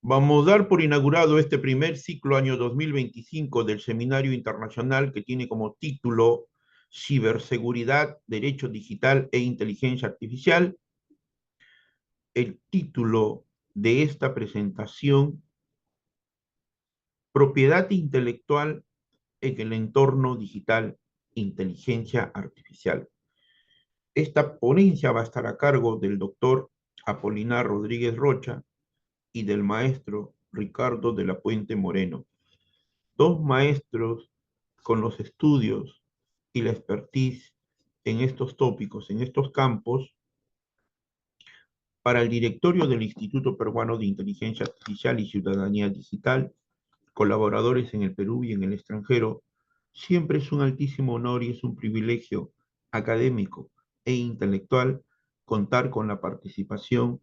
Vamos a dar por inaugurado este primer ciclo año 2025 del Seminario Internacional que tiene como título Ciberseguridad, Derecho Digital e Inteligencia Artificial. El título de esta presentación, Propiedad intelectual en el entorno digital, inteligencia artificial. Esta ponencia va a estar a cargo del doctor Apolinar Rodríguez Rocha y del maestro Ricardo de la Puente Moreno, dos maestros con los estudios y la expertise en estos tópicos, en estos campos, para el directorio del Instituto Peruano de Inteligencia Artificial y Ciudadanía Digital, colaboradores en el Perú y en el extranjero. Siempre es un altísimo honor y es un privilegio académico e intelectual contar con la participación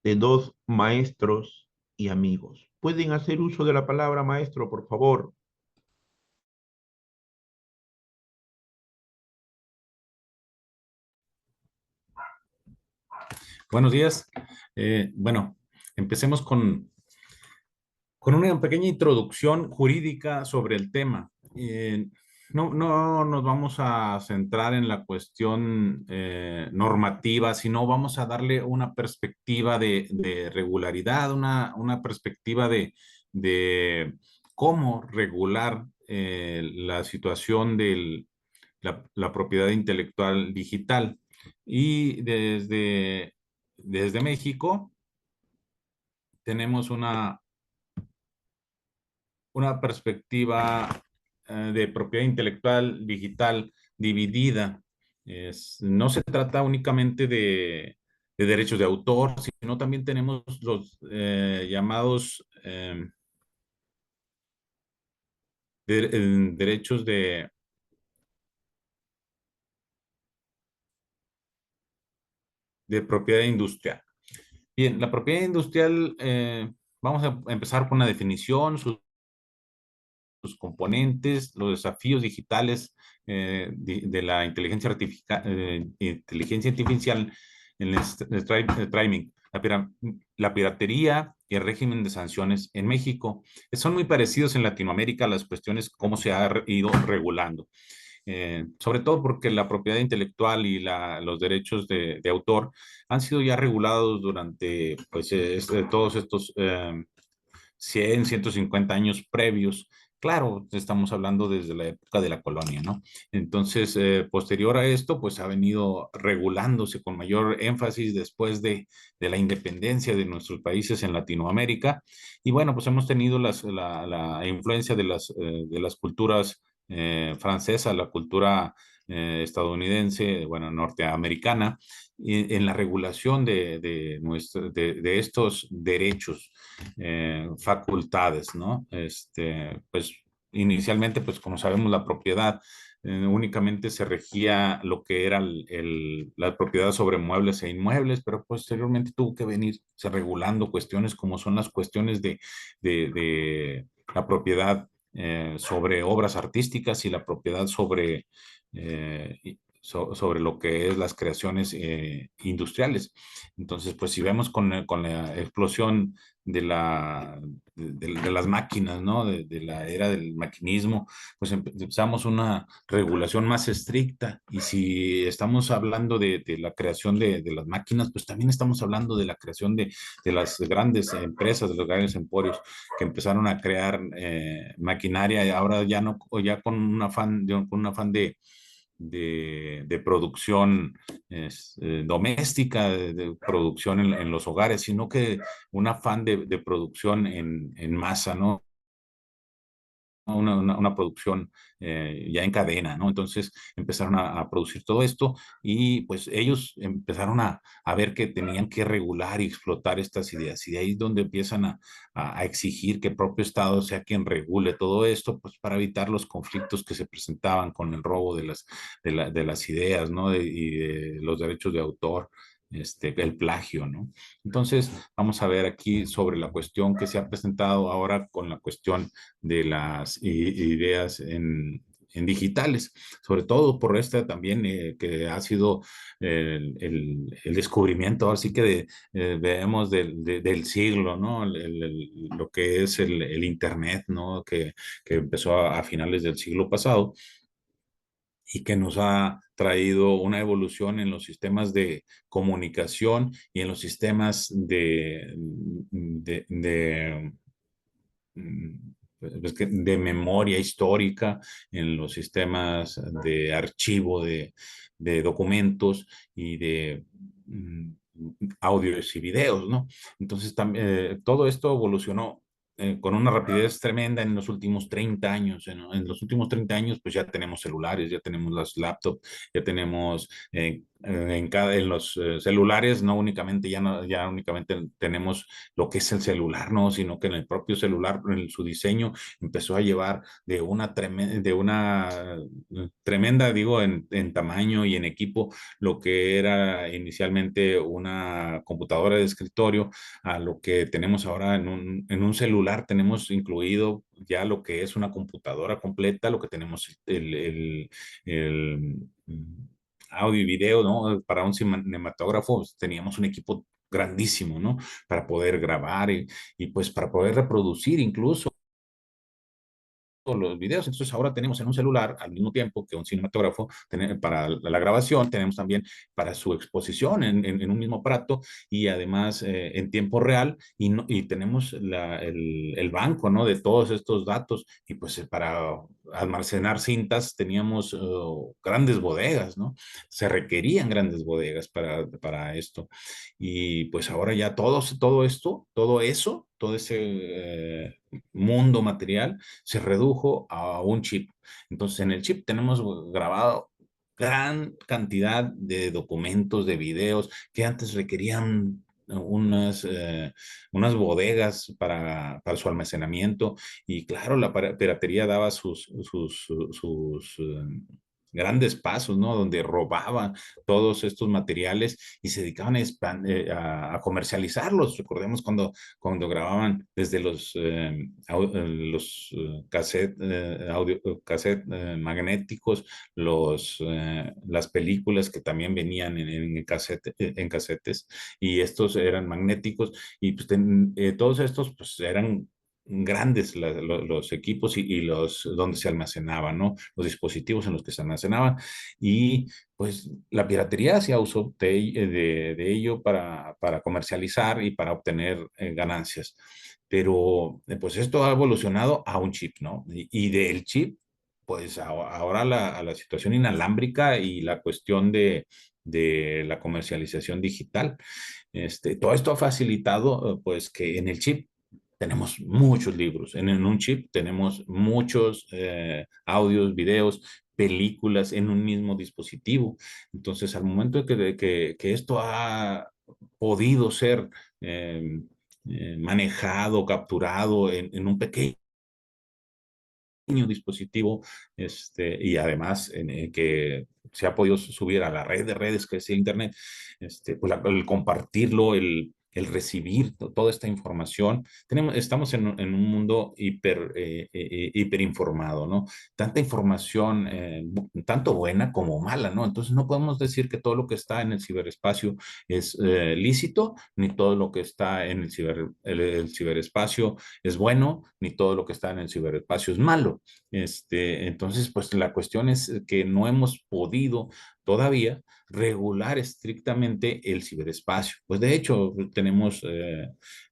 de dos maestros y amigos. ¿Pueden hacer uso de la palabra maestro, por favor? Buenos días. Bueno, empecemos con una pequeña introducción jurídica sobre el tema. No nos vamos a centrar en la cuestión normativa, sino vamos a darle una perspectiva de regularidad, una perspectiva de cómo regular la situación de la propiedad intelectual digital. Y desde México tenemos una perspectiva de propiedad intelectual digital dividida. No se trata únicamente de derechos de autor, sino también tenemos los llamados derechos de propiedad industrial. Bien, la propiedad industrial, vamos a empezar con una definición, sus componentes, los desafíos digitales de la inteligencia artificial en el streaming, la piratería y el régimen de sanciones en México. Son muy parecidos en Latinoamérica las cuestiones, cómo se ha ido regulando. Sobre todo porque la propiedad intelectual y los derechos de autor han sido ya regulados durante pues, todos estos 100, 150 años previos. Claro, estamos hablando desde la época de la colonia, ¿no? Entonces, posterior a esto, pues ha venido regulándose con mayor énfasis después de la independencia de nuestros países en Latinoamérica. Y bueno, pues hemos tenido la influencia de las culturas francesa, la cultura estadounidense, bueno, norteamericana, en la regulación de estos derechos, facultades, ¿no? Pues inicialmente, pues como sabemos, la propiedad únicamente se regía lo que era la propiedad sobre muebles e inmuebles, pero posteriormente tuvo que venirse regulando cuestiones como son las cuestiones de la propiedad sobre obras artísticas y la propiedad sobre lo que es las creaciones industriales. Entonces, pues si vemos con la explosión de las máquinas, ¿no? De la era del maquinismo, pues empezamos una regulación más estricta. Y si estamos hablando de la creación de las máquinas, pues también estamos hablando de la creación de las grandes empresas, de los grandes emporios que empezaron a crear maquinaria y ahora ya no, ya con un afán, con un afán de producción doméstica, de producción en los hogares, sino que un afán de producción en masa, ¿no? Una producción ya en cadena, ¿no? Entonces empezaron a producir todo esto y pues ellos empezaron a ver que tenían que regular y explotar estas ideas y de ahí es donde empiezan a exigir que el propio Estado sea quien regule todo esto, pues para evitar los conflictos que se presentaban con el robo de las ideas, ¿no? Y de los derechos de autor. El plagio, ¿no? Entonces, vamos a ver aquí sobre la cuestión que se ha presentado ahora con la cuestión de las ideas en digitales, sobre todo por esta también que ha sido el descubrimiento, así que veamos del siglo, ¿no? Lo que es el Internet, ¿no? Que empezó a finales del siglo pasado y que nos ha traído una evolución en los sistemas de comunicación y en los sistemas mm, de memoria histórica, en los sistemas de archivo de documentos y de audios y videos, ¿no? Entonces, todo esto evolucionó con una rapidez tremenda en los últimos 30 años. En los últimos 30 años, pues ya tenemos celulares, ya tenemos las laptops, ya tenemos en los celulares, no únicamente, ya únicamente tenemos lo que es el celular, ¿no? Sino que en el propio celular, en su diseño, empezó a llevar de una tremenda, digo, en tamaño y en equipo, lo que era inicialmente una computadora de escritorio, a lo que tenemos ahora en un celular. Tenemos incluido ya lo que es una computadora completa, lo que tenemos el audio y video, ¿no? Para un cinematógrafo pues, teníamos un equipo grandísimo, ¿no? Para poder grabar y pues para poder reproducir incluso los videos. Entonces ahora tenemos en un celular, al mismo tiempo que un cinematógrafo, para la grabación, tenemos también para su exposición en un mismo aparato y además en tiempo real y tenemos el banco, ¿no? De todos estos datos y pues para almacenar cintas teníamos grandes bodegas, ¿no? Se requerían grandes bodegas para esto. Y pues ahora ya todo esto, todo eso, todo ese mundo material se redujo a un chip. Entonces, en el chip tenemos grabado gran cantidad de documentos, de videos que antes requerían unas bodegas para su almacenamiento. Y claro, la piratería daba sus grandes pasos, ¿no? Donde robaban todos estos materiales y se dedicaban a comercializarlos. Recordemos cuando grababan desde los cassette, cassette magnéticos, las películas que también venían en casetes, y estos eran magnéticos, y pues todos estos pues eran grandes los equipos y los donde se almacenaban, ¿no? Los dispositivos en los que se almacenaban. Y pues la piratería hacía uso de ello para comercializar y para obtener ganancias. Pero pues esto ha evolucionado a un chip, ¿no? Y del chip, pues ahora a la situación inalámbrica y la cuestión de la comercialización digital. Todo esto ha facilitado, pues, que en el chip tenemos muchos libros, en un chip tenemos muchos audios, videos, películas en un mismo dispositivo. Entonces, al momento que esto ha podido ser eh, manejado, capturado en un pequeño dispositivo, y además que se ha podido subir a la red de redes que es el Internet, pues el compartirlo, el recibir toda esta información. Estamos en un mundo hiperinformado, ¿no? Tanta información, tanto buena como mala, ¿no? Entonces no podemos decir que todo lo que está en el ciberespacio es lícito, ni todo lo que está en el ciberespacio es bueno, ni todo lo que está en el ciberespacio es malo. Entonces, pues la cuestión es que no hemos podido todavía regular estrictamente el ciberespacio. Pues de hecho, tenemos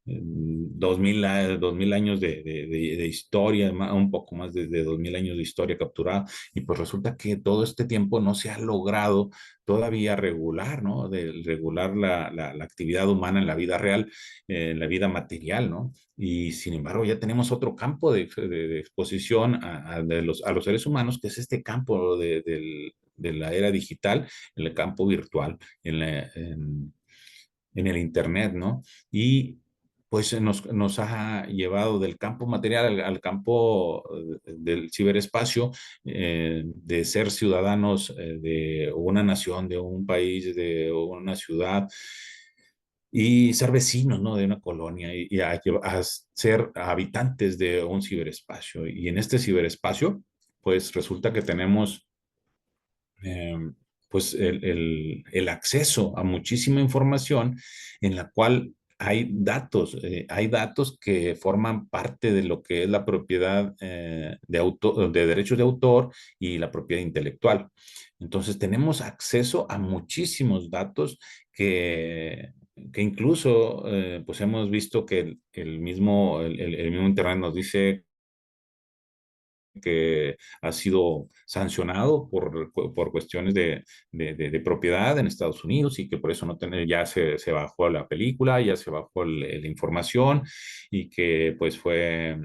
2000 años de historia, un poco más de 2000 años de historia capturada, y pues resulta que todo este tiempo no se ha logrado todavía regular, ¿no? De regular la actividad humana en la vida real, en la vida material, ¿no? Y sin embargo, ya tenemos otro campo de exposición a los seres humanos, que es este campo de la era digital, en el campo virtual, en el Internet, ¿no? Y pues nos ha llevado del campo material al campo del ciberespacio, de ser ciudadanos de una nación, de un país, de una ciudad, y ser vecinos, ¿no? De una colonia y a ser habitantes de un ciberespacio. Y en este ciberespacio, pues resulta que tenemos eh, pues el acceso a muchísima información en la cual hay datos que forman parte de lo que es la propiedad de derechos de autor y la propiedad intelectual. Entonces tenemos acceso a muchísimos datos que incluso pues hemos visto que el mismo Internet nos dice que ha sido sancionado por cuestiones de propiedad en Estados Unidos y que por eso no tener, ya se bajó la película, ya se bajó la información y que pues fue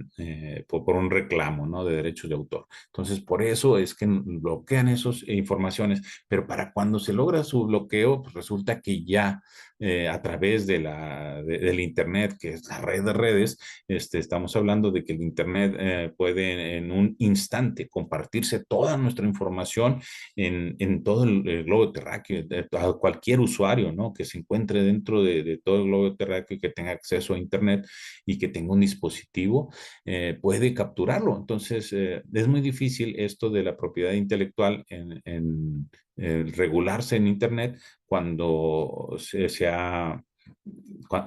por un reclamo, ¿no? De derechos de autor. Entonces, por eso es que bloquean esas informaciones, pero para cuando se logra su bloqueo, pues resulta que ya a través del Internet, que es la red de redes, estamos hablando de que el Internet puede en un instante compartirse toda nuestra información en todo el globo terráqueo, a cualquier usuario, ¿no? Que se encuentre dentro de todo el globo terráqueo y que tenga acceso a Internet y que tenga un dispositivo, puede capturarlo. Entonces, es muy difícil esto de la propiedad intelectual en regularse en Internet cuando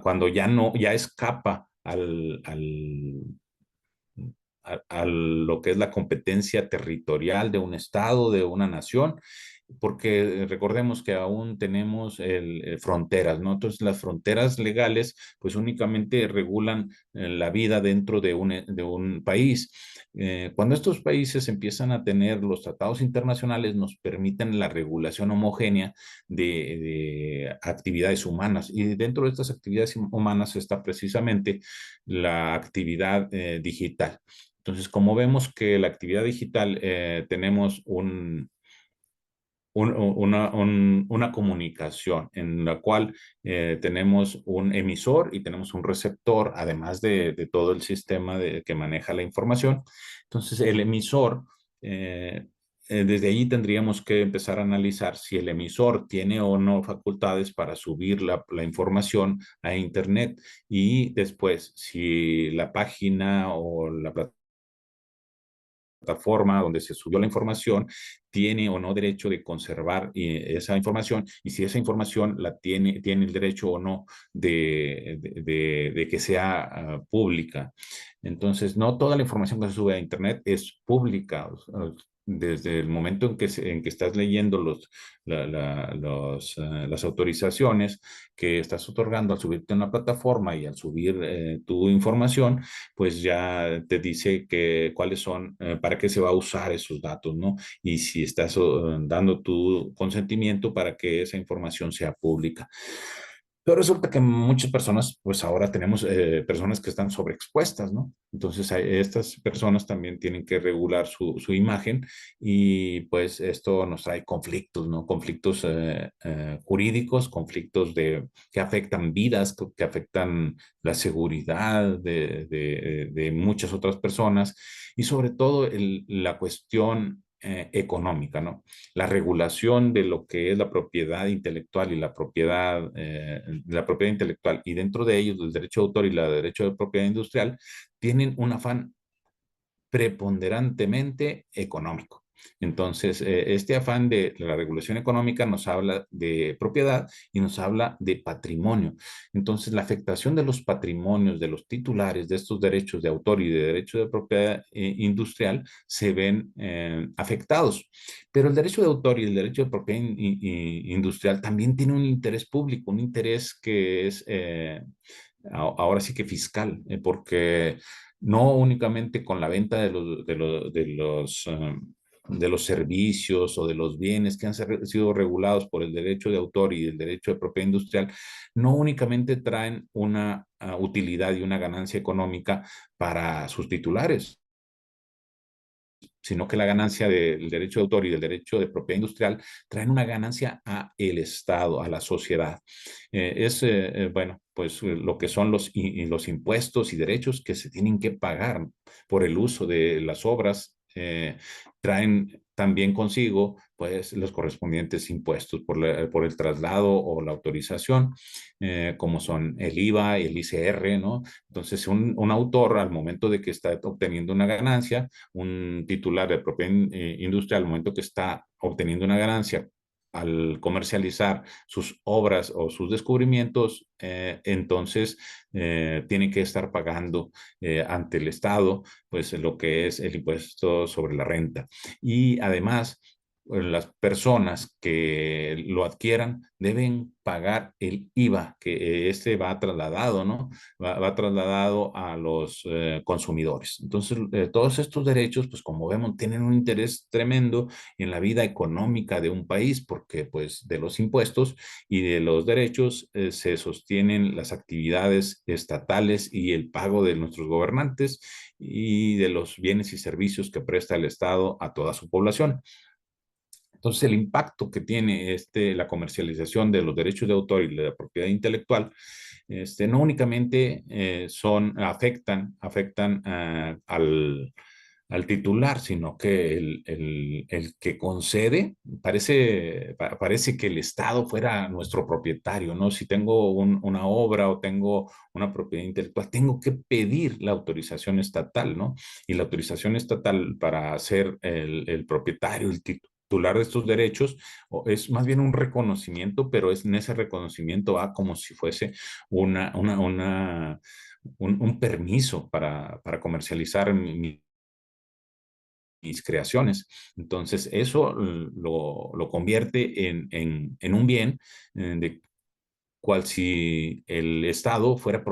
cuando ya no, ya escapa a lo que es la competencia territorial de un estado, de una nación, porque recordemos que aún tenemos fronteras, ¿no? Entonces las fronteras legales pues únicamente regulan la vida dentro de un país. Cuando estos países empiezan a tener los tratados internacionales, nos permiten la regulación homogénea de actividades humanas. Y dentro de estas actividades humanas está precisamente la actividad digital. Entonces, como vemos que la actividad digital tenemos una comunicación en la cual tenemos un emisor y tenemos un receptor, además de todo el sistema que maneja la información. Entonces, el emisor, desde allí tendríamos que empezar a analizar si el emisor tiene o no facultades para subir la información a Internet y después si la página o la plataforma donde se subió la información tiene o no derecho de conservar esa información y si esa información tiene el derecho o no de que sea pública. Entonces, no toda la información que se sube a Internet es pública. Desde el momento en que estás leyendo las autorizaciones que estás otorgando al subirte a una plataforma y al subir tu información, pues ya te dice cuáles son, para qué se va a usar esos datos, ¿no? Y si estás dando tu consentimiento para que esa información sea pública. Pero resulta que muchas personas, pues ahora tenemos personas que están sobreexpuestas, ¿no? Entonces, estas personas también tienen que regular su imagen y pues esto nos trae conflictos, ¿no? Conflictos jurídicos, conflictos que afectan vidas, que afectan la seguridad de muchas otras personas y sobre todo la cuestión económica, ¿no? La regulación de lo que es la propiedad intelectual y la propiedad intelectual y dentro de ellos el derecho de autor y el derecho de propiedad industrial tienen un afán preponderantemente económico. Entonces, este afán de la regulación económica nos habla de propiedad y nos habla de patrimonio. Entonces, la afectación de los patrimonios de los titulares de estos derechos de autor y de derecho de propiedad industrial se ven afectados. Pero el derecho de autor y el derecho de propiedad industrial también tiene un interés público, un interés que es ahora sí que fiscal, porque no únicamente con la venta de los servicios o de los bienes que han sido regulados por el derecho de autor y el derecho de propiedad industrial, no únicamente traen una utilidad y una ganancia económica para sus titulares, sino que la ganancia del derecho de autor y del derecho de propiedad industrial traen una ganancia a el Estado, a la sociedad. Bueno, pues lo que son los impuestos y derechos que se tienen que pagar por el uso de las obras traen también consigo pues los correspondientes impuestos por el traslado o la autorización, como son el IVA y el ICR, ¿no? Entonces, un autor al momento de que está obteniendo una ganancia, un titular de propiedad industrial al momento que está obteniendo una ganancia, al comercializar sus obras o sus descubrimientos, entonces tiene que estar pagando ante el Estado, pues lo que es el impuesto sobre la renta. Y además, las personas que lo adquieran deben pagar el IVA, que este va trasladado, ¿no? Va trasladado a los consumidores. Entonces, todos estos derechos, pues como vemos, tienen un interés tremendo en la vida económica de un país, porque pues de los impuestos y de los derechos se sostienen las actividades estatales y el pago de nuestros gobernantes y de los bienes y servicios que presta el Estado a toda su población. Entonces, el impacto que tiene la comercialización de los derechos de autor y de la propiedad intelectual, no únicamente afectan al titular, sino que el que concede, parece que el Estado fuera nuestro propietario, ¿no? Si tengo una obra o tengo una propiedad intelectual, tengo que pedir la autorización estatal, ¿no? Y la autorización estatal para ser el propietario, el titular de estos derechos, es más bien un reconocimiento, pero en ese reconocimiento va como si fuese un permiso para comercializar mis creaciones. Entonces, eso lo convierte en un bien de cual si el Estado fuera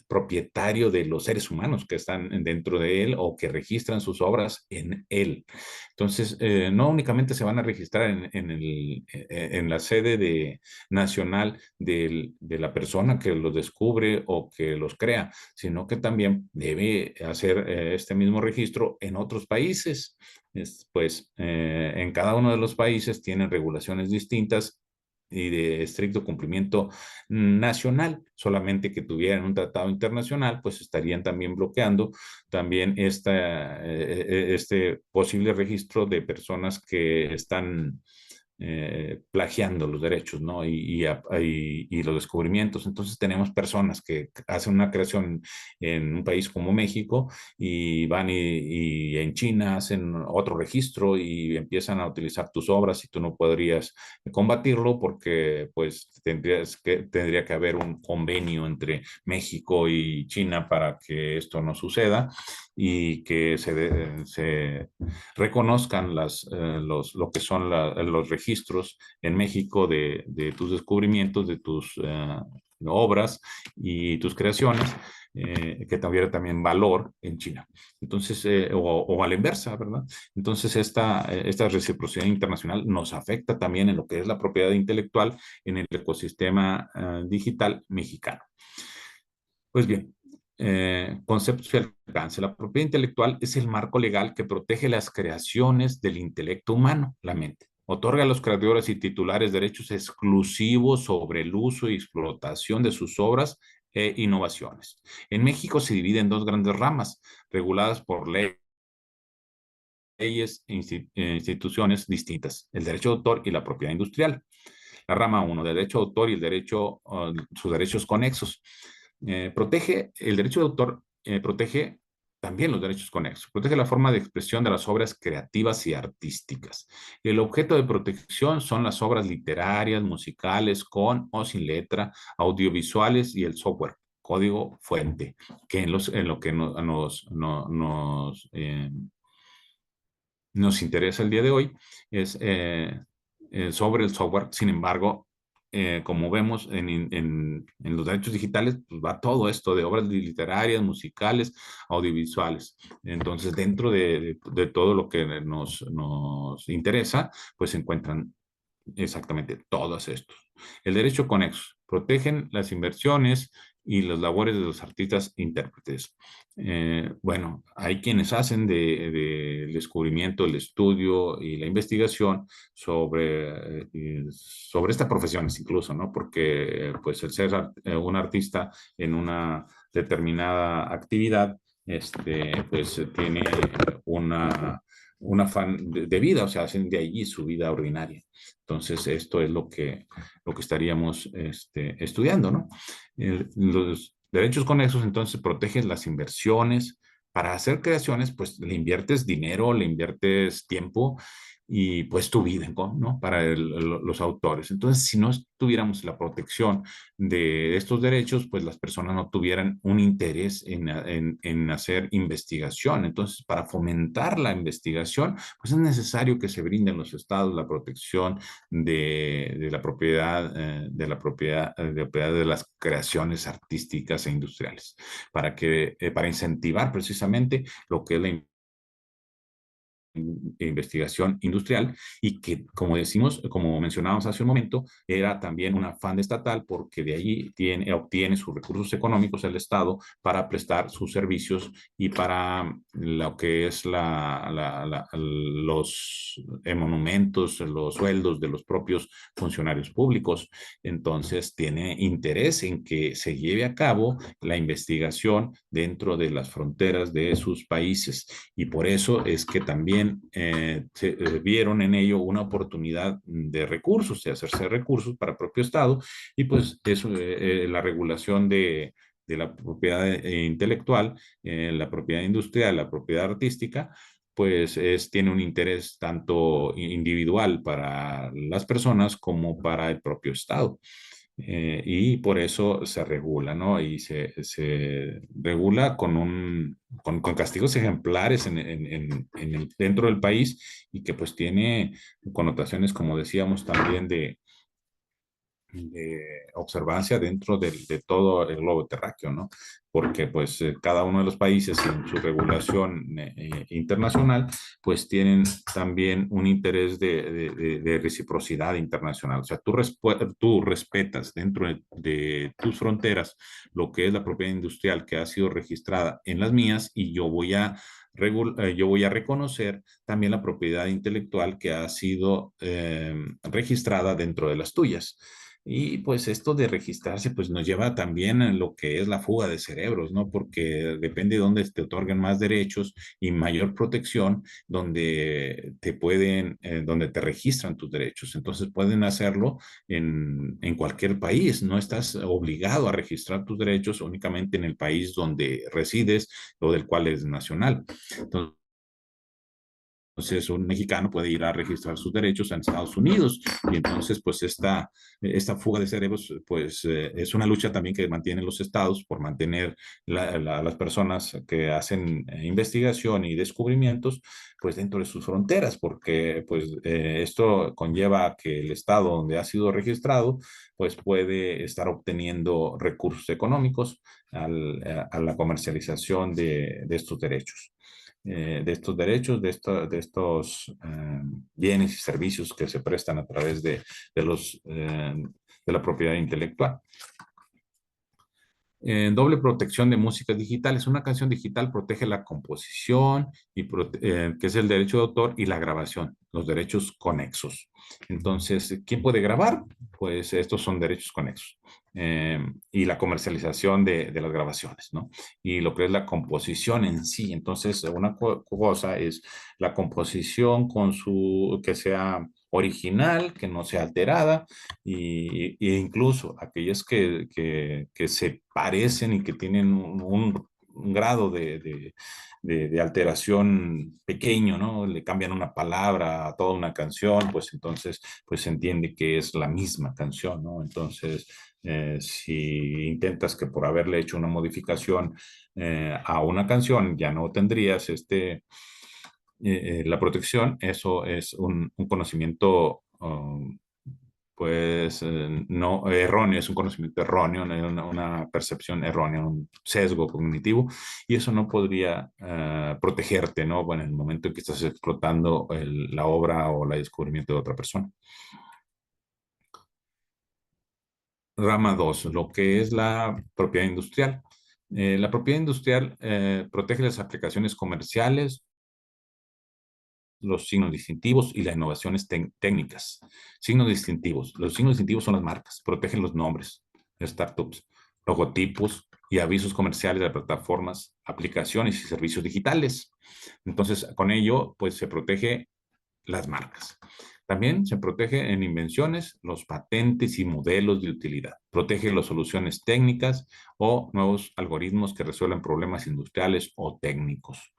propietario de los seres humanos que están dentro de él o que registran sus obras en él. Entonces, no únicamente se van a registrar en la sede nacional de la persona que los descubre o que los crea, sino que también debe hacer este mismo registro en otros países. Pues en cada uno de los países tienen regulaciones distintas y de estricto cumplimiento nacional, solamente que tuvieran un tratado internacional, pues estarían también bloqueando también este posible registro de personas que están plagiando los derechos, ¿no? Y los descubrimientos. Entonces tenemos personas que hacen una creación en un país como México y van y en China hacen otro registro y empiezan a utilizar tus obras y tú no podrías combatirlo porque pues tendría que haber un convenio entre México y China para que esto no suceda y que se reconozcan lo que son los registros en México de tus descubrimientos, de tus obras y tus creaciones, que tuviera también valor en China. Entonces, o a la inversa, ¿verdad? Entonces, esta reciprocidad internacional nos afecta también en lo que es la propiedad intelectual en el ecosistema digital mexicano. Pues bien, conceptos y alcance. La propiedad intelectual es el marco legal que protege las creaciones del intelecto humano, la mente. Otorga a los creadores y titulares derechos exclusivos sobre el uso y explotación de sus obras e innovaciones. En México se divide en dos grandes ramas, reguladas por leyes e instituciones distintas, el derecho de autor y la propiedad industrial. La rama 1, derecho de autor y el derecho, sus derechos conexos. Protege el derecho de autor, protege también los derechos conexos, protege la forma de expresión de las obras creativas y artísticas. El objeto de protección son las obras literarias, musicales, con o sin letra, audiovisuales y el software, código fuente, que en lo que nos interesa el día de hoy es sobre el software. Sin embargo, como vemos en los derechos digitales, pues va todo esto de obras literarias, musicales, audiovisuales. Entonces, dentro de todo lo que nos interesa, pues se encuentran exactamente todos estos. El derecho conexo protegen las inversiones y las labores de los artistas intérpretes. Bueno, hay quienes hacen del descubrimiento, el estudio y la investigación sobre estas profesiones incluso, ¿no? Porque pues el ser un artista en una determinada actividad, pues tiene un afán de vida, o sea, hacen de allí su vida ordinaria. Entonces, esto es lo que estaríamos estudiando, ¿no? Los derechos conexos, entonces, protegen las inversiones. Para hacer creaciones, pues le inviertes dinero, le inviertes tiempo y pues tu vida, ¿no? Para los autores. Entonces, si no tuviéramos la protección de estos derechos, pues las personas no tuvieran un interés en hacer investigación. Entonces, para fomentar la investigación, pues es necesario que se brinden los estados la protección de la propiedad, de propiedad de las creaciones artísticas e industriales, para incentivar precisamente lo que es la investigación industrial y que, como decimos, como mencionábamos hace un momento, era también un afán estatal porque de allí obtiene sus recursos económicos el Estado para prestar sus servicios y para lo que es los monumentos, los sueldos de los propios funcionarios públicos. Entonces, tiene interés en que se lleve a cabo la investigación dentro de las fronteras de sus países y por eso es que también vieron en ello una oportunidad de recursos, de hacerse recursos para el propio Estado y pues eso, la regulación de la propiedad intelectual, la propiedad industrial, la propiedad artística, pues tiene un interés tanto individual para las personas como para el propio Estado. Y por eso se regula, ¿no? Y se regula con castigos ejemplares dentro del país y que pues tiene connotaciones, como decíamos, también de observancia dentro de todo el globo terráqueo, ¿no? Porque pues cada uno de los países en su regulación internacional pues tienen también un interés de reciprocidad internacional. O sea, tú respetas dentro de tus fronteras lo que es la propiedad industrial que ha sido registrada en las mías y yo voy a reconocer también la propiedad intelectual que ha sido registrada dentro de las tuyas. Y pues esto de registrarse pues nos lleva también a lo que es la fuga de cerebros, ¿no? Porque depende de dónde te otorguen más derechos y mayor protección, donde te registran tus derechos. Entonces pueden hacerlo en cualquier país. No estás obligado a registrar tus derechos únicamente en el país donde resides o del cual eres nacional. Entonces, un mexicano puede ir a registrar sus derechos en Estados Unidos y entonces pues esta fuga de cerebros pues es una lucha también que mantienen los estados por mantener las personas que hacen investigación y descubrimientos pues dentro de sus fronteras porque pues esto conlleva a que el estado donde ha sido registrado pues puede estar obteniendo recursos económicos a la comercialización de estos derechos de estos derechos, de estos bienes y servicios que se prestan a través de la propiedad intelectual. Doble protección de músicas digitales. Una canción digital protege la composición, que es el derecho de autor, y la grabación, los derechos conexos. Entonces, ¿quién puede grabar? Pues estos son derechos conexos. Y la comercialización de las grabaciones, ¿no? Y lo que es la composición en sí. Entonces, una cosa es la composición que sea original, que no sea alterada, e incluso aquellas que se parecen y que tienen un grado de alteración pequeño, ¿no? Le cambian una palabra a toda una canción, pues entonces pues se entiende que es la misma canción, ¿no? Entonces, si intentas que por haberle hecho una modificación a una canción ya no tendrías la protección, eso es un conocimiento pues no erróneo, es un conocimiento erróneo, una percepción errónea, un sesgo cognitivo, y eso no podría protegerte, ¿no? Bueno, en el momento en que estás explotando la obra o el descubrimiento de otra persona. Rama 2, lo que es la propiedad industrial. La propiedad industrial protege las aplicaciones comerciales, los signos distintivos y las innovaciones técnicas. Signos distintivos. Los signos distintivos son las marcas, protegen los nombres, startups, logotipos, y avisos comerciales de plataformas, aplicaciones y servicios digitales. Entonces, con ello, pues se protege las marcas. También se protege en invenciones, los patentes y modelos de utilidad. Protege las soluciones técnicas o nuevos algoritmos que resuelven problemas industriales o técnicos.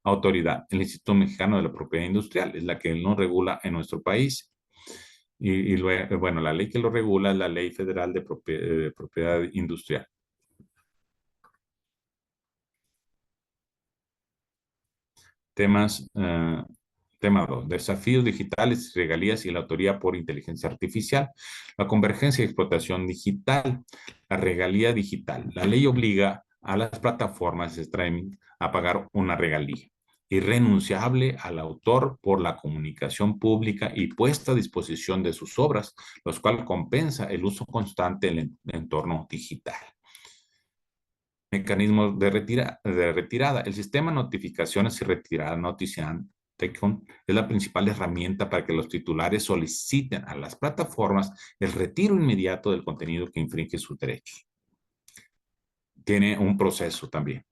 Autoridad. El Instituto Mexicano de la Propiedad Industrial es la que no regula en nuestro país. Bueno, la ley que lo regula es la Ley Federal de Propiedad Industrial. Temas, tema 2, desafíos digitales, regalías y la autoría por inteligencia artificial. La convergencia y explotación digital, la regalía digital. La ley obliga a las plataformas de streaming a pagar una regalía irrenunciable al autor por la comunicación pública y puesta a disposición de sus obras, los cuales compensa el uso constante del entorno digital. Mecanismos de retirada. El sistema de notificaciones y retirada Notician es la principal herramienta para que los titulares soliciten a las plataformas el retiro inmediato del contenido que infringe sus derechos. Tiene un proceso también.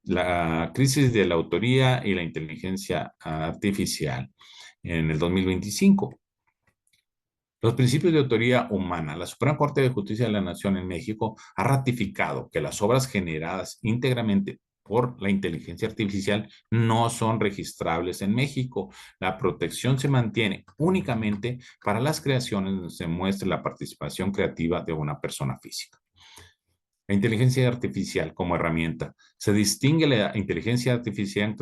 La crisis de la autoría y la inteligencia artificial en el 2025. Los principios de autoría humana. La Suprema Corte de Justicia de la Nación en México ha ratificado que las obras generadas íntegramente por la inteligencia artificial no son registrables en México. La protección se mantiene únicamente para las creaciones donde se muestre la participación creativa de una persona física. La inteligencia artificial como herramienta. Se distingue la inteligencia artificial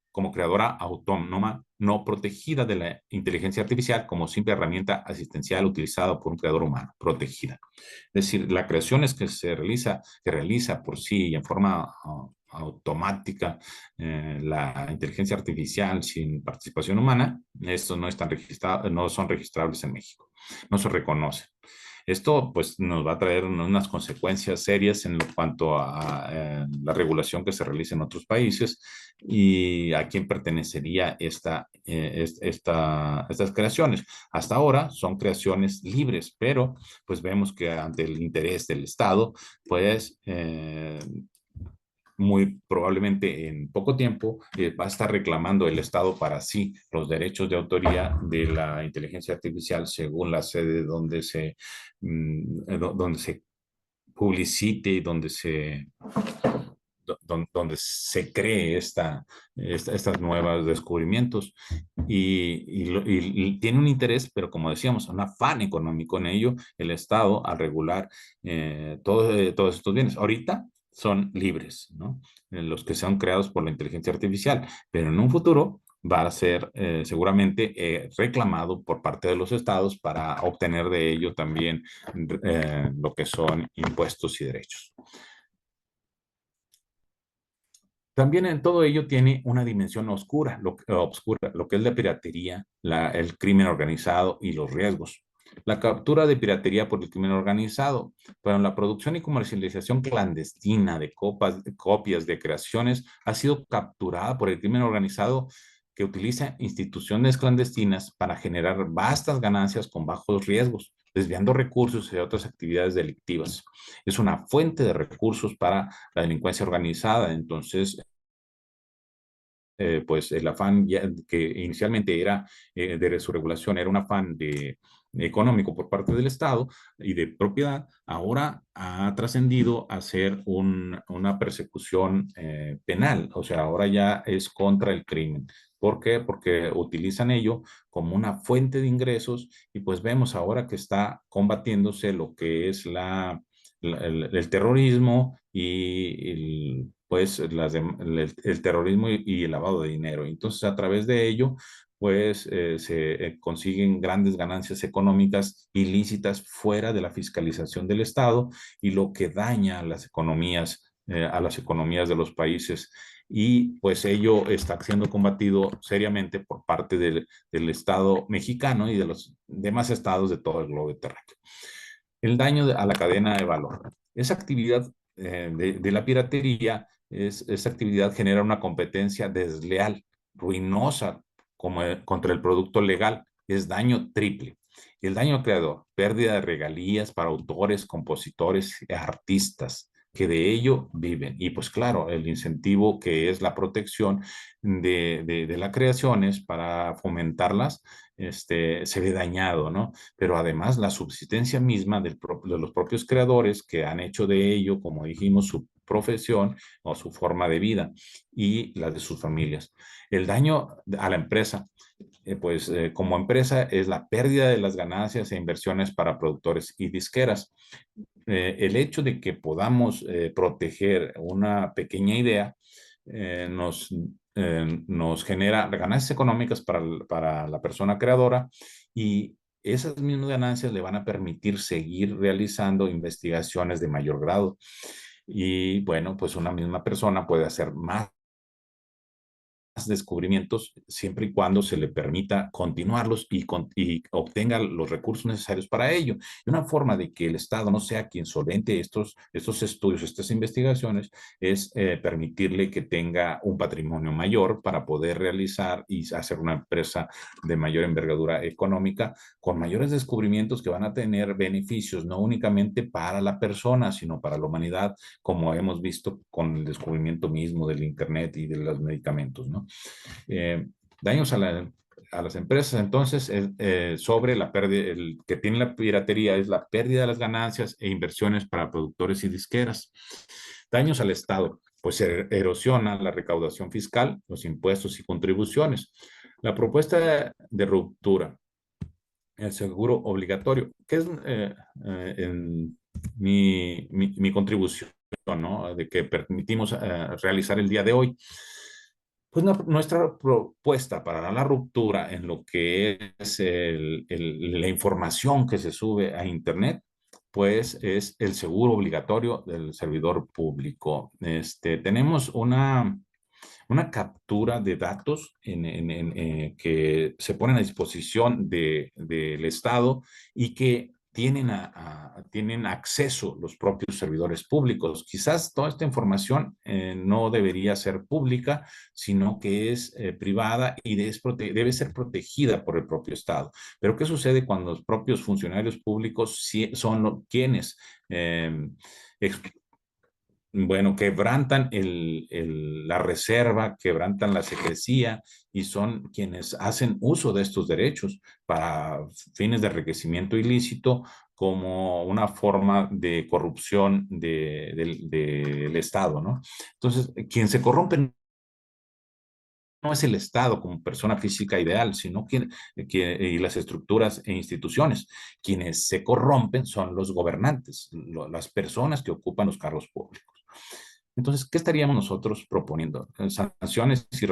como creadora autónoma no protegida de la inteligencia artificial como simple herramienta asistencial utilizada por un creador humano, protegida. Es decir, la creación es que realiza por sí y en forma automática la inteligencia artificial sin participación humana, estos no están registrados, no son registrables en México, no se reconocen. Esto pues nos va a traer unas consecuencias serias en cuanto a la regulación que se realiza en otros países y a quién pertenecería estas creaciones. Hasta ahora son creaciones libres, pero pues vemos que ante el interés del Estado, pues muy probablemente en poco tiempo va a estar reclamando el Estado para sí los derechos de autoría de la inteligencia artificial según la sede donde se publicite y donde se cree estas nuevos descubrimimentos y tiene un interés, pero como decíamos, un afán económico en ello, el Estado al regular todos estos bienes. Ahorita son libres, ¿no? Los que sean creados por la inteligencia artificial, pero en un futuro va a ser seguramente reclamado por parte de los estados para obtener de ello también lo que son impuestos y derechos. También en todo ello tiene una dimensión oscura, lo que es la piratería, el crimen organizado y los riesgos. La captura de piratería por el crimen organizado, pero la producción y comercialización clandestina de copias de creaciones ha sido capturada por el crimen organizado que utiliza instituciones clandestinas para generar vastas ganancias con bajos riesgos, desviando recursos de otras actividades delictivas. Es una fuente de recursos para la delincuencia organizada. Entonces, pues el afán que inicialmente era de su regulación, era un afán económico por parte del Estado y de propiedad, ahora ha trascendido a ser una persecución penal, o sea, ahora ya es contra el crimen. ¿Por qué? Porque utilizan ello como una fuente de ingresos y pues vemos ahora que está combatiéndose lo que es el terrorismo y pues el terrorismo y el lavado de dinero. Entonces, a través de ello, pues se consiguen grandes ganancias económicas ilícitas fuera de la fiscalización del Estado y lo que daña a las economías de los países. Y pues ello está siendo combatido seriamente por parte del Estado mexicano y de los demás estados de todo el globo terráqueo. El daño a la cadena de valor. Esa actividad de la piratería, esa actividad genera una competencia desleal, ruinosa contra el producto legal, es daño triple. El daño al creador, pérdida de regalías para autores, compositores, artistas que de ello viven. Y pues claro, el incentivo que es la protección de las creaciones para fomentarlas, se ve dañado, ¿no? Pero además la subsistencia misma de los propios creadores que han hecho de ello, como dijimos, su profesión o su forma de vida y la de sus familias. El daño a la empresa, como empresa es la pérdida de las ganancias e inversiones para productores y disqueras. El hecho de que podamos proteger una pequeña idea nos genera ganancias económicas para la persona creadora y esas mismas ganancias le van a permitir seguir realizando investigaciones de mayor grado. Y bueno, pues una misma persona puede hacer más descubrimientos siempre y cuando se le permita continuarlos y obtenga los recursos necesarios para ello. Y una forma de que el Estado no sea quien solvente estos estudios, estas investigaciones, es permitirle que tenga un patrimonio mayor para poder realizar y hacer una empresa de mayor envergadura económica con mayores descubrimientos que van a tener beneficios no únicamente para la persona, sino para la humanidad, como hemos visto con el descubrimiento mismo del Internet y de los medicamentos, ¿no? Eh, daños a las empresas, entonces, sobre la pérdida, el que tiene la piratería es la pérdida de las ganancias e inversiones para productores y disqueras. Daños al Estado, pues se erosiona la recaudación fiscal, los impuestos y contribuciones. La propuesta de ruptura, el seguro obligatorio, que es en mi contribución, ¿no? De que permitimos realizar el día de hoy. Pues nuestra propuesta para la ruptura en lo que es la información que se sube a Internet, pues es el seguro obligatorio del servidor público. Tenemos una captura de datos que se ponen a disposición del Estado y que tienen acceso los propios servidores públicos. Quizás toda esta información no debería ser pública, sino que es privada y debe ser protegida por el propio Estado. Pero ¿qué sucede cuando los propios funcionarios públicos son quienes bueno, quebrantan la reserva, quebrantan la secrecía y son quienes hacen uso de estos derechos para fines de enriquecimiento ilícito como una forma de corrupción del Estado, ¿no? Entonces, quien se corrompe no es el Estado como persona física ideal, sino y las estructuras e instituciones. Quienes se corrompen son los gobernantes, las personas que ocupan los cargos públicos. Entonces, ¿qué estaríamos nosotros proponiendo? Sanciones y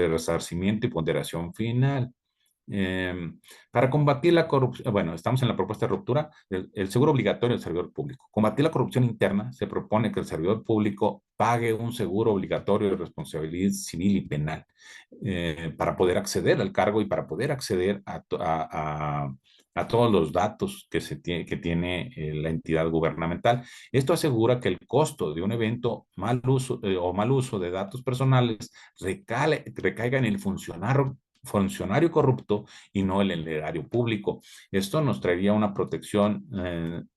resarcimiento y ponderación final. Eh, para combatir la corrupción, bueno, estamos en la propuesta de ruptura, el seguro obligatorio del servidor público. Combatir la corrupción interna, se propone que el servidor público pague un seguro obligatorio de responsabilidad civil y penal para poder acceder al cargo y para poder acceder a todos los datos que tiene la entidad gubernamental. Esto asegura que el costo de un evento mal uso de datos personales recaiga en el funcionario corrupto y no el erario público. Esto nos traería una protección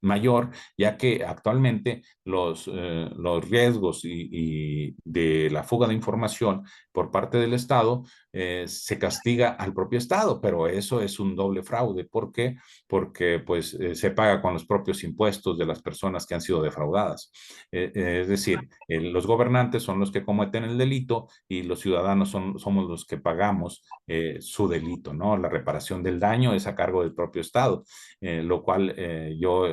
mayor, ya que actualmente los riesgos y de la fuga de información por parte del Estado se castiga al propio Estado, pero eso es un doble fraude. ¿Por qué? Porque pues se paga con los propios impuestos de las personas que han sido defraudadas. Es decir, los gobernantes son los que cometen el delito y los ciudadanos somos los que pagamos su delito, ¿no? La reparación del daño es a cargo del propio Estado, lo cual yo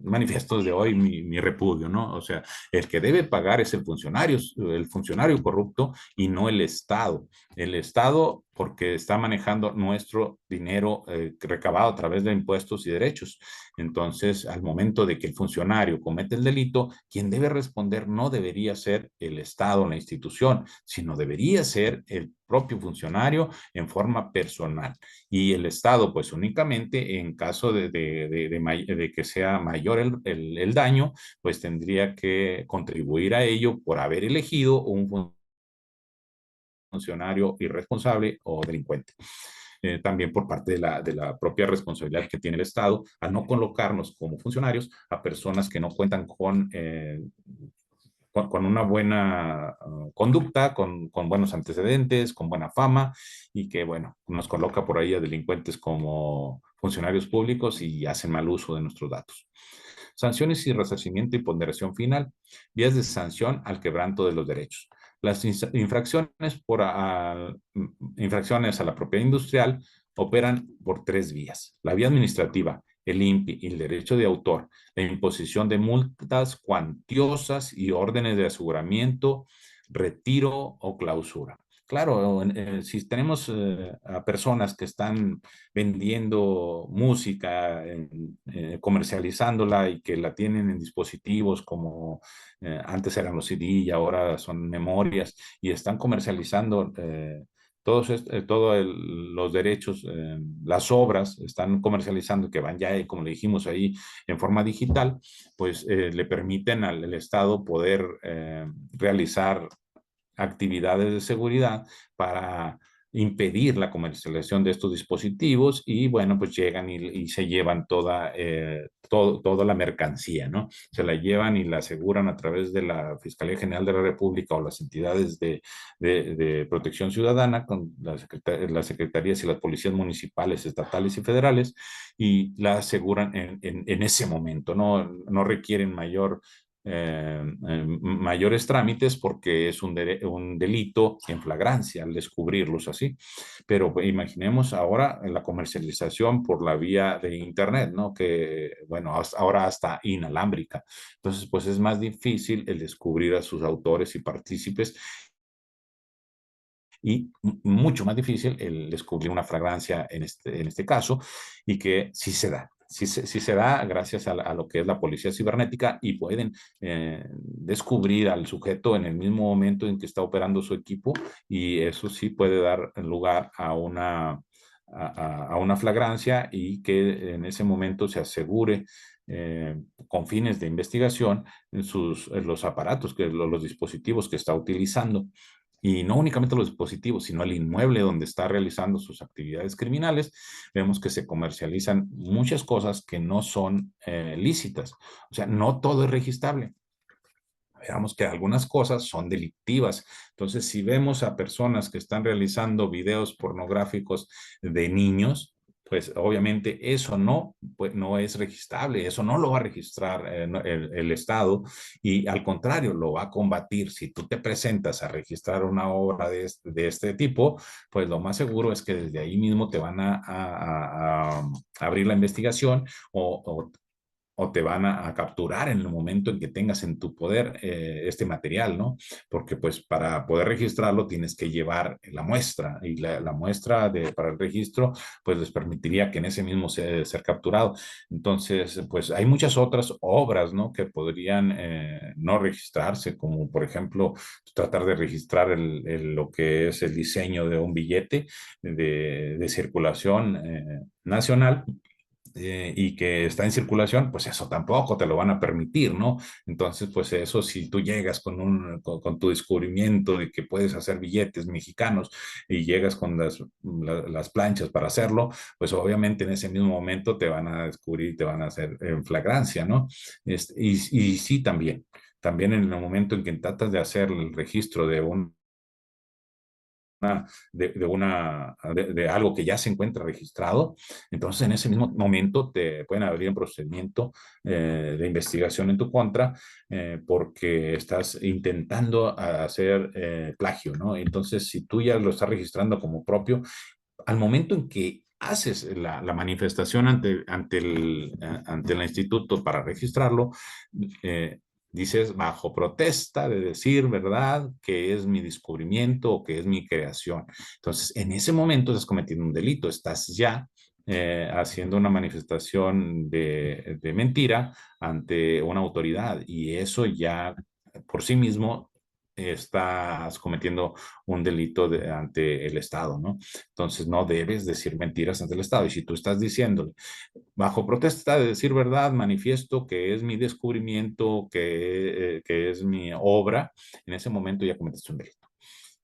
manifiesto desde hoy mi repudio, ¿no? O sea, el que debe pagar es el funcionario corrupto y no el Estado. El Estado porque está manejando nuestro dinero recabado a través de impuestos y derechos. Entonces, al momento de que el funcionario comete el delito, quien debe responder no debería ser el Estado, la institución, sino debería ser el propio funcionario en forma personal. Y el Estado, pues únicamente en caso de que sea mayor el daño, pues tendría que contribuir a ello por haber elegido un funcionario irresponsable o delincuente. también por parte de la propia responsabilidad que tiene el Estado al no colocarnos como funcionarios a personas que no cuentan con una buena conducta, con buenos antecedentes, con buena fama y que, bueno, nos coloca por ahí a delincuentes como funcionarios públicos y hacen mal uso de nuestros datos. Sanciones y resarcimiento y ponderación final. Vías de sanción al quebranto de los derechos. Las infracciones a la propiedad industrial operan por tres vías. La vía administrativa, el INPI y el derecho de autor, la imposición de multas cuantiosas y órdenes de aseguramiento, retiro o clausura. Claro, si tenemos a personas que están vendiendo música, comercializándola y que la tienen en dispositivos como antes eran los CD y ahora son memorias y están comercializando todos los derechos, las obras están comercializando que van ya, como le dijimos ahí, en forma digital, pues le permiten al Estado poder realizar actividades de seguridad para impedir la comercialización de estos dispositivos y bueno, pues llegan y se llevan toda la mercancía, ¿no? Se la llevan y la aseguran a través de la Fiscalía General de la República o las entidades de protección ciudadana con las secretarías y las policías municipales, estatales y federales y la aseguran en ese momento, ¿no? No requieren mayores trámites porque es un delito en flagrancia al descubrirlos así. Pero pues, imaginemos ahora la comercialización por la vía de Internet, ¿no? Que, bueno, ahora hasta inalámbrica. Entonces, pues es más difícil el descubrir a sus autores y partícipes y mucho más difícil el descubrir una fragancia en este caso y que sí se da. Sí se da gracias a lo que es la policía cibernética y pueden descubrir al sujeto en el mismo momento en que está operando su equipo y eso sí puede dar lugar a a una flagrancia y que en ese momento se asegure con fines de investigación en los aparatos, los dispositivos que está utilizando. Y no únicamente los dispositivos, sino el inmueble donde está realizando sus actividades criminales, vemos que se comercializan muchas cosas que no son lícitas. O sea, no todo es registrable. Veamos que algunas cosas son delictivas. Entonces, si vemos a personas que están realizando videos pornográficos de niños, pues obviamente eso no, pues, no es registrable, eso no lo va a registrar el Estado y al contrario, lo va a combatir. Si tú te presentas a registrar una obra de este tipo, pues lo más seguro es que desde ahí mismo te van a abrir la investigación o te van a capturar en el momento en que tengas en tu poder este material, ¿no? Porque pues para poder registrarlo tienes que llevar la muestra y la muestra para el registro pues les permitiría que en ese mismo ser capturado. Entonces, pues hay muchas otras obras, ¿no? Que podrían no registrarse, como por ejemplo tratar de registrar lo que es el diseño de un billete de circulación nacional y que está en circulación, pues eso tampoco te lo van a permitir, ¿no? Entonces, pues eso, si tú llegas con tu descubrimiento de que puedes hacer billetes mexicanos y llegas con las planchas para hacerlo, pues obviamente en ese mismo momento te van a descubrir, te van a hacer en flagrancia, ¿no? Y sí, también en el momento en que tratas de hacer el registro de algo que ya se encuentra registrado, entonces en ese mismo momento te pueden abrir un procedimiento de investigación en tu contra porque estás intentando hacer plagio, ¿no? Entonces, si tú ya lo estás registrando como propio, al momento en que haces la manifestación ante el instituto para registrarlo, eh, dices bajo protesta de decir verdad que es mi descubrimiento o que es mi creación. Entonces, en ese momento estás cometiendo un delito, estás ya haciendo una manifestación de mentira ante una autoridad y eso ya por sí mismo estás cometiendo un delito ante el Estado, ¿no? Entonces no debes decir mentiras ante el Estado. Y si tú estás diciéndole, bajo protesta de decir verdad, manifiesto que es mi descubrimiento, que es mi obra, en ese momento ya cometiste un delito.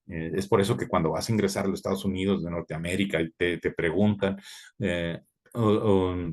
Es por eso que cuando vas a ingresar a los Estados Unidos de Norteamérica y te preguntan, eh,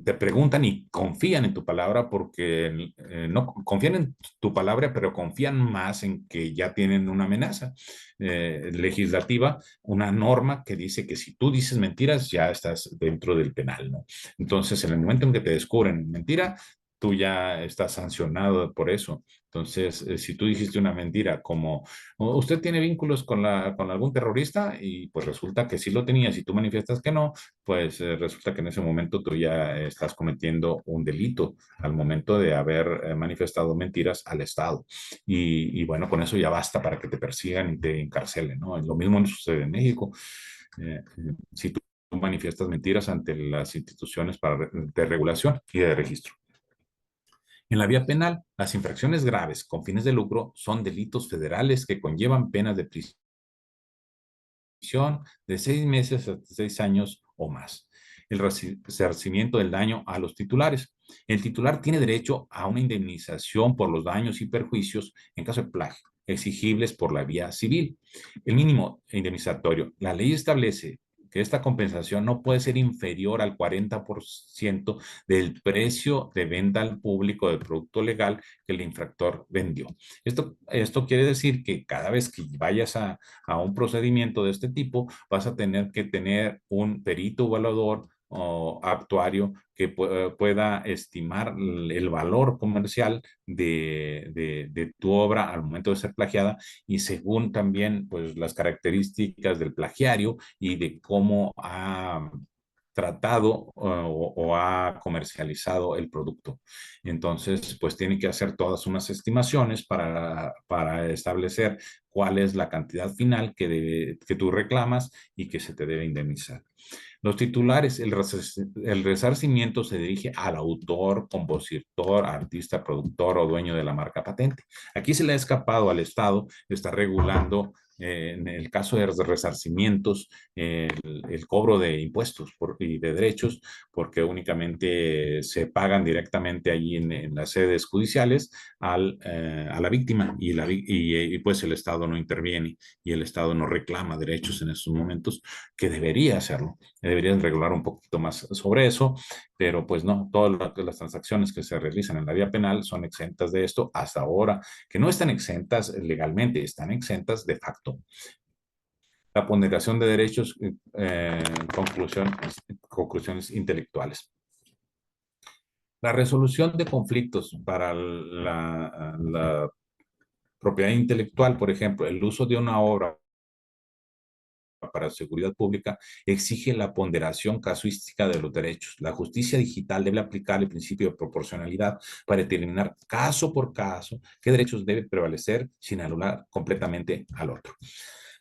te preguntan y confían en tu palabra porque no confían en tu palabra, pero confían más en que ya tienen una amenaza legislativa, una norma que dice que si tú dices mentiras ya estás dentro del penal, ¿no? Entonces, en el momento en que te descubren mentira, tú ya estás sancionado por eso. Entonces, si tú dijiste una mentira como usted tiene vínculos con algún terrorista y pues resulta que sí lo tenías y tú manifiestas que no, pues resulta que en ese momento tú ya estás cometiendo un delito al momento de haber manifestado mentiras al Estado. Y bueno, con eso ya basta para que te persigan y te encarcelen, ¿no? Lo mismo sucede en México. Si tú manifiestas mentiras ante las instituciones de regulación y de registro. En la vía penal, las infracciones graves con fines de lucro son delitos federales que conllevan penas de prisión de 6 meses hasta 6 años o más. El resarcimiento del daño a los titulares. El titular tiene derecho a una indemnización por los daños y perjuicios en caso de plagio, exigibles por la vía civil. El mínimo indemnizatorio. La ley establece que esta compensación no puede ser inferior al 40% del precio de venta al público del producto legal que el infractor vendió. Esto quiere decir que cada vez que vayas a un procedimiento de este tipo, vas a tener que tener un perito evaluador o actuario que pueda estimar el valor comercial de tu obra al momento de ser plagiada y según también pues las características del plagiario y de cómo ha tratado o ha comercializado el producto. Entonces, pues tiene que hacer todas unas estimaciones para establecer cuál es la cantidad final que tú reclamas y que se te debe indemnizar. Los titulares, el resarcimiento se dirige al autor, compositor, artista, productor o dueño de la marca patente. Aquí se le ha escapado al Estado, está regulando en el caso de resarcimientos, el cobro de impuestos y de derechos, porque únicamente se pagan directamente allí en las sedes judiciales a la víctima y pues el Estado no interviene y el Estado no reclama derechos en esos momentos, que debería hacerlo. Deberían regular un poquito más sobre eso, pero pues no, todas las transacciones que se realizan en la vía penal son exentas de esto hasta ahora, que no están exentas legalmente, están exentas de facto. La ponderación de derechos, conclusiones intelectuales. La resolución de conflictos para la propiedad intelectual, por ejemplo, el uso de una obra para seguridad pública exige la ponderación casuística de los derechos. La justicia digital debe aplicar el principio de proporcionalidad para determinar caso por caso qué derechos debe prevalecer sin anular completamente al otro.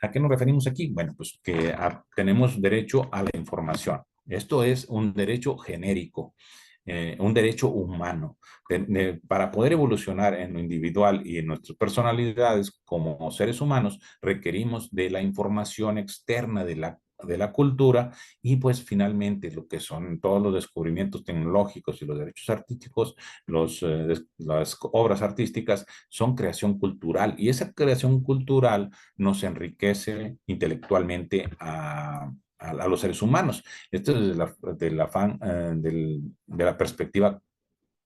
¿A qué nos referimos aquí? Bueno, pues que tenemos derecho a la información. Esto es un derecho genérico, un derecho humano. Para poder evolucionar en lo individual y en nuestras personalidades como seres humanos, requerimos de la información externa de la cultura y pues finalmente lo que son todos los descubrimientos tecnológicos y los derechos artísticos, las obras artísticas son creación cultural y esa creación cultural nos enriquece intelectualmente a los seres humanos. Esto es del afán, de la perspectiva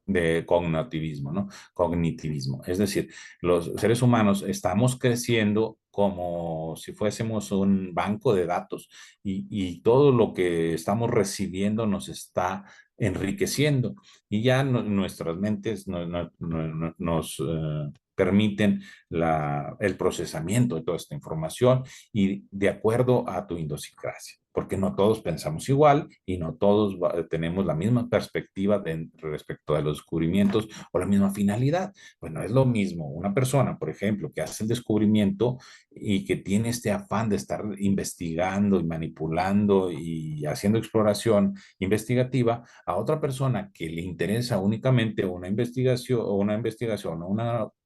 de cognitivismo, ¿no? Cognitivismo. Es decir, los seres humanos estamos creciendo como si fuésemos un banco de datos y todo lo que estamos recibiendo nos está enriqueciendo y ya nuestras mentes nos permiten el procesamiento de toda esta información y de acuerdo a tu idiosincrasia, porque no todos pensamos igual y no todos tenemos la misma perspectiva respecto a los descubrimientos o la misma finalidad. Pues no es lo mismo una persona, por ejemplo, que hace el descubrimiento y que tiene este afán de estar investigando y manipulando y haciendo exploración investigativa a otra persona que le interesa únicamente una investigación o una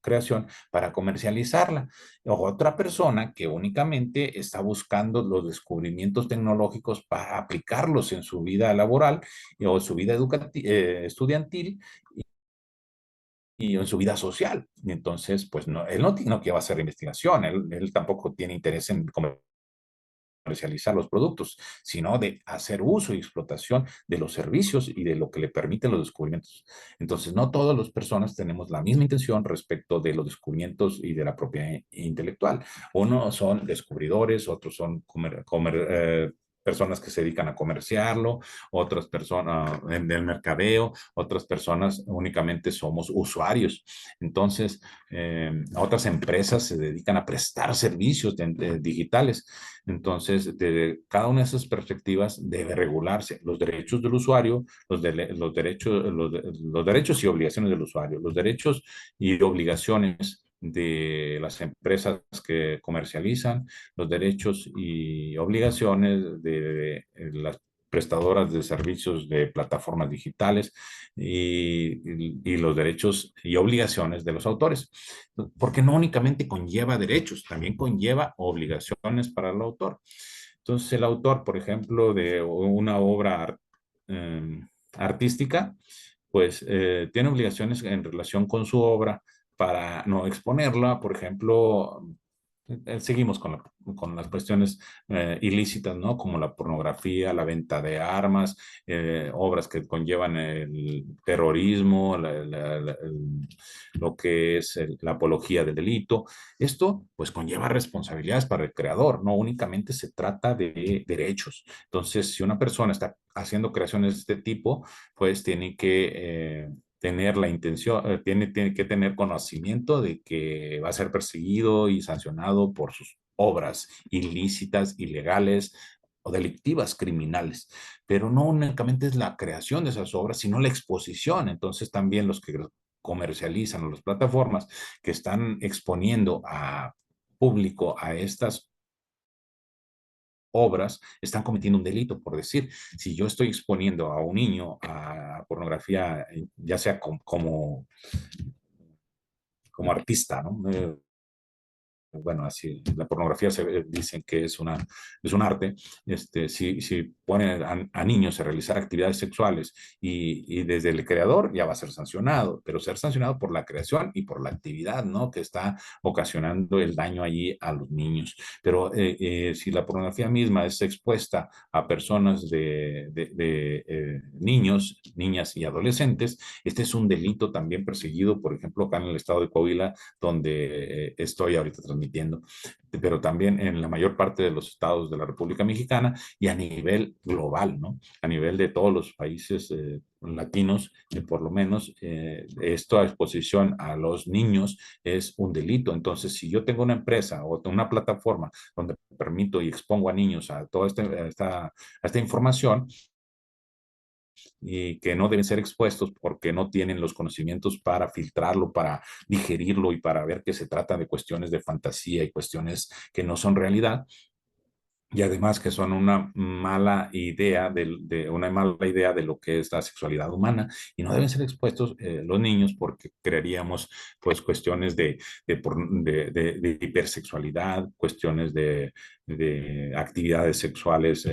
creación para comercializarla. O otra persona que únicamente está buscando los descubrimientos tecnológicos para aplicarlos en su vida laboral o su vida estudiantil y en su vida social. Y entonces, pues no, él no quiere hacer investigación, él tampoco tiene interés en comercializar los productos, sino de hacer uso y explotación de los servicios y de lo que le permiten los descubrimientos. Entonces, no todas las personas tenemos la misma intención respecto de los descubrimientos y de la propiedad intelectual. Unos son descubridores, otros son personas que se dedican a comerciarlo, otras personas en el mercadeo, otras personas únicamente somos usuarios. Entonces, otras empresas se dedican a prestar servicios digitales. Entonces, de cada una de esas perspectivas debe regularse los derechos del usuario, los derechos y obligaciones del usuario, los derechos y obligaciones de las empresas que comercializan, los derechos y obligaciones de las prestadoras de servicios de plataformas digitales y los derechos y obligaciones de los autores, porque no únicamente conlleva derechos, también conlleva obligaciones para el autor. Entonces, el autor, por ejemplo, de una obra artística, pues tiene obligaciones en relación con su obra para no exponerla, por ejemplo, seguimos con las cuestiones ilícitas, ¿no? Como la pornografía, la venta de armas, obras que conllevan el terrorismo, lo que es la apología del delito. Esto, pues, conlleva responsabilidades para el creador, no únicamente se trata de derechos. Entonces, si una persona está haciendo creaciones de este tipo, pues tiene que tener la intención, tiene que tener conocimiento de que va a ser perseguido y sancionado por sus obras ilícitas, ilegales o delictivas, criminales. Pero no únicamente es la creación de esas obras, sino la exposición. Entonces también los que comercializan o las plataformas que están exponiendo a público a estas obras están cometiendo un delito, por decir, si yo estoy exponiendo a un niño a pornografía, ya sea como artista, ¿no? Bueno, así, la pornografía dicen que es un arte, si ponen a niños a realizar actividades sexuales y desde el creador ya va a ser sancionado, pero ser sancionado por la creación y por la actividad, ¿no? Que está ocasionando el daño allí a los niños. Pero si la pornografía misma es expuesta a personas de niños, niñas y adolescentes, este es un delito también perseguido, por ejemplo, acá en el estado de Coahuila, donde estoy ahorita transmitiendo, pero también en la mayor parte de los estados de la República Mexicana y a nivel global, ¿no? A nivel de todos los países latinos, por lo menos, esta exposición a los niños es un delito. Entonces, si yo tengo una empresa o una plataforma donde permito y expongo a niños a toda esta información, y que no deben ser expuestos porque no tienen los conocimientos para filtrarlo, para digerirlo y para ver que se trata de cuestiones de fantasía y cuestiones que no son realidad, y además que son una mala idea de lo que es la sexualidad humana y no deben ser expuestos los niños porque crearíamos pues cuestiones de hipersexualidad, cuestiones de actividades sexuales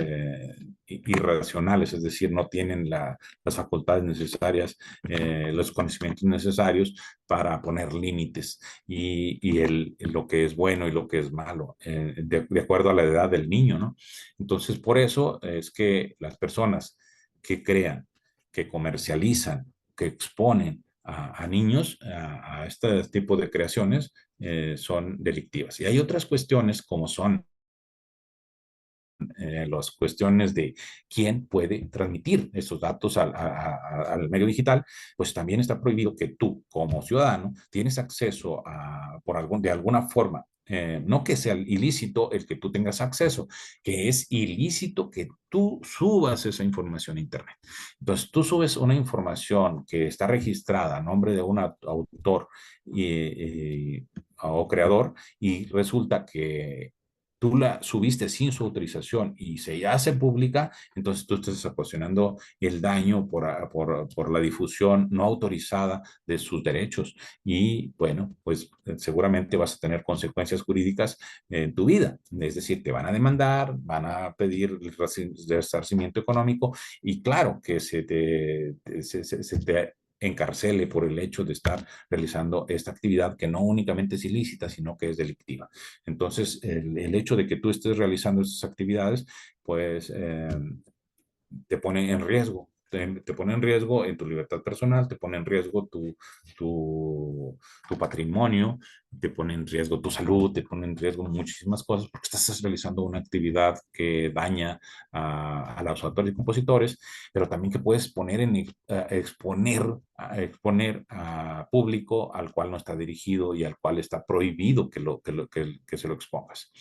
irracionales, es decir, no tienen las facultades necesarias, los conocimientos necesarios para poner límites lo que es bueno y lo que es malo, de acuerdo a la edad del niño, ¿no? Entonces, por eso es que las personas que crean, que comercializan, que exponen a niños a este tipo de creaciones son delictivas. Y hay otras cuestiones como son las cuestiones de quién puede transmitir esos datos al medio digital, pues también está prohibido que tú, como ciudadano, tienes acceso de alguna forma. No que sea ilícito el que tú tengas acceso, que es ilícito que tú subas esa información a Internet. Entonces, tú subes una información que está registrada a nombre de un autor o creador y resulta que tú la subiste sin su autorización y se hace pública, entonces tú estás ocasionando el daño por la difusión no autorizada de sus derechos. Y bueno, pues seguramente vas a tener consecuencias jurídicas en tu vida. Es decir, te van a demandar, van a pedir el resarcimiento económico y claro que se te encarcele por el hecho de estar realizando esta actividad que no únicamente es ilícita, sino que es delictiva. Entonces, el hecho de que tú estés realizando estas actividades, pues te pone en riesgo. Te pone en riesgo en tu libertad personal, te pone en riesgo tu patrimonio, te pone en riesgo tu salud, te pone en riesgo muchísimas cosas porque estás realizando una actividad que daña a los autores y compositores, pero también que puedes poner exponer a público al cual no está dirigido y al cual está prohibido que se lo expongas.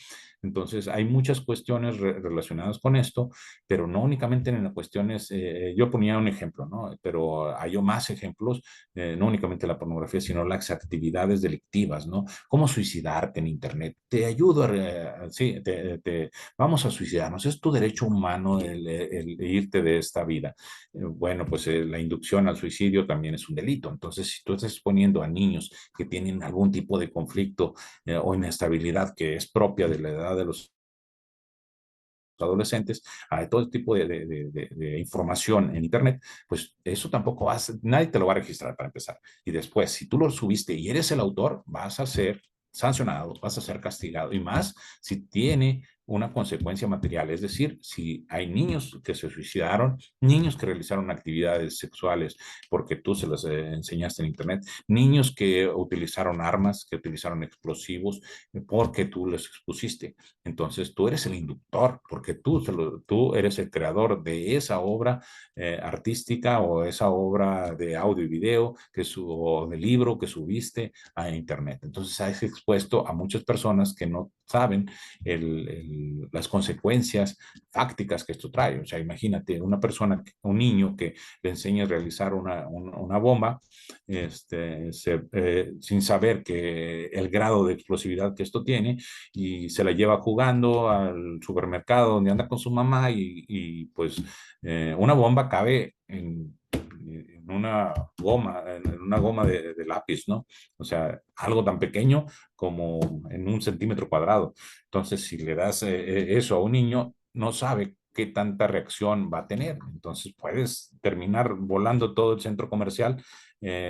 Entonces, hay muchas cuestiones relacionadas con esto, pero no únicamente en las cuestiones, yo ponía un ejemplo, ¿no? Pero hay más ejemplos, no únicamente la pornografía, sino las actividades delictivas, ¿no? Cómo suicidarte en Internet. Te ayudo sí, vamos a suicidarnos. Es tu derecho humano el irte de esta vida. Bueno, pues la inducción al suicidio también es un delito. Entonces, si tú estás exponiendo a niños que tienen algún tipo de conflicto o inestabilidad que es propia de la edad de los adolescentes a todo tipo de información en Internet, pues eso tampoco nadie te lo va a registrar para empezar. Y después, si tú lo subiste y eres el autor, vas a ser sancionado, vas a ser castigado y más si tiene una consecuencia material, es decir, si hay niños que se suicidaron, niños que realizaron actividades sexuales porque tú se las enseñaste en Internet, niños que utilizaron armas, que utilizaron explosivos porque tú les expusiste. Entonces tú eres el inductor, porque tú eres el creador de esa obra artística o esa obra de audio y video o de libro que subiste a Internet. Entonces has expuesto a muchas personas que no saben las consecuencias fácticas que esto trae. O sea, imagínate una persona, un niño que le enseña a realizar una bomba sin saber que el grado de explosividad que esto tiene y se la lleva jugando al supermercado donde anda con su mamá pues una bomba cabe en una goma de lápiz, ¿no? O sea, algo tan pequeño como en 1 centímetro cuadrado. Entonces, si le das eso a un niño, no sabe qué tanta reacción va a tener. Entonces, puedes terminar volando todo el centro comercial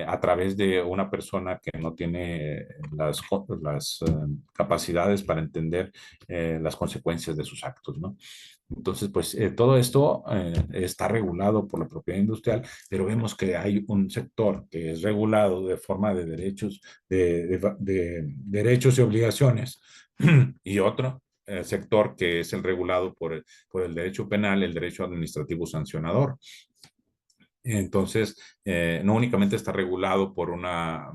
a través de una persona que no tiene las capacidades para entender las consecuencias de sus actos, ¿no? Entonces, pues todo esto está regulado por la propiedad industrial, pero vemos que hay un sector que es regulado de forma de derechos, de derechos y obligaciones, y otro sector que es el regulado por el derecho penal, el derecho administrativo sancionador. Entonces, no únicamente está regulado por una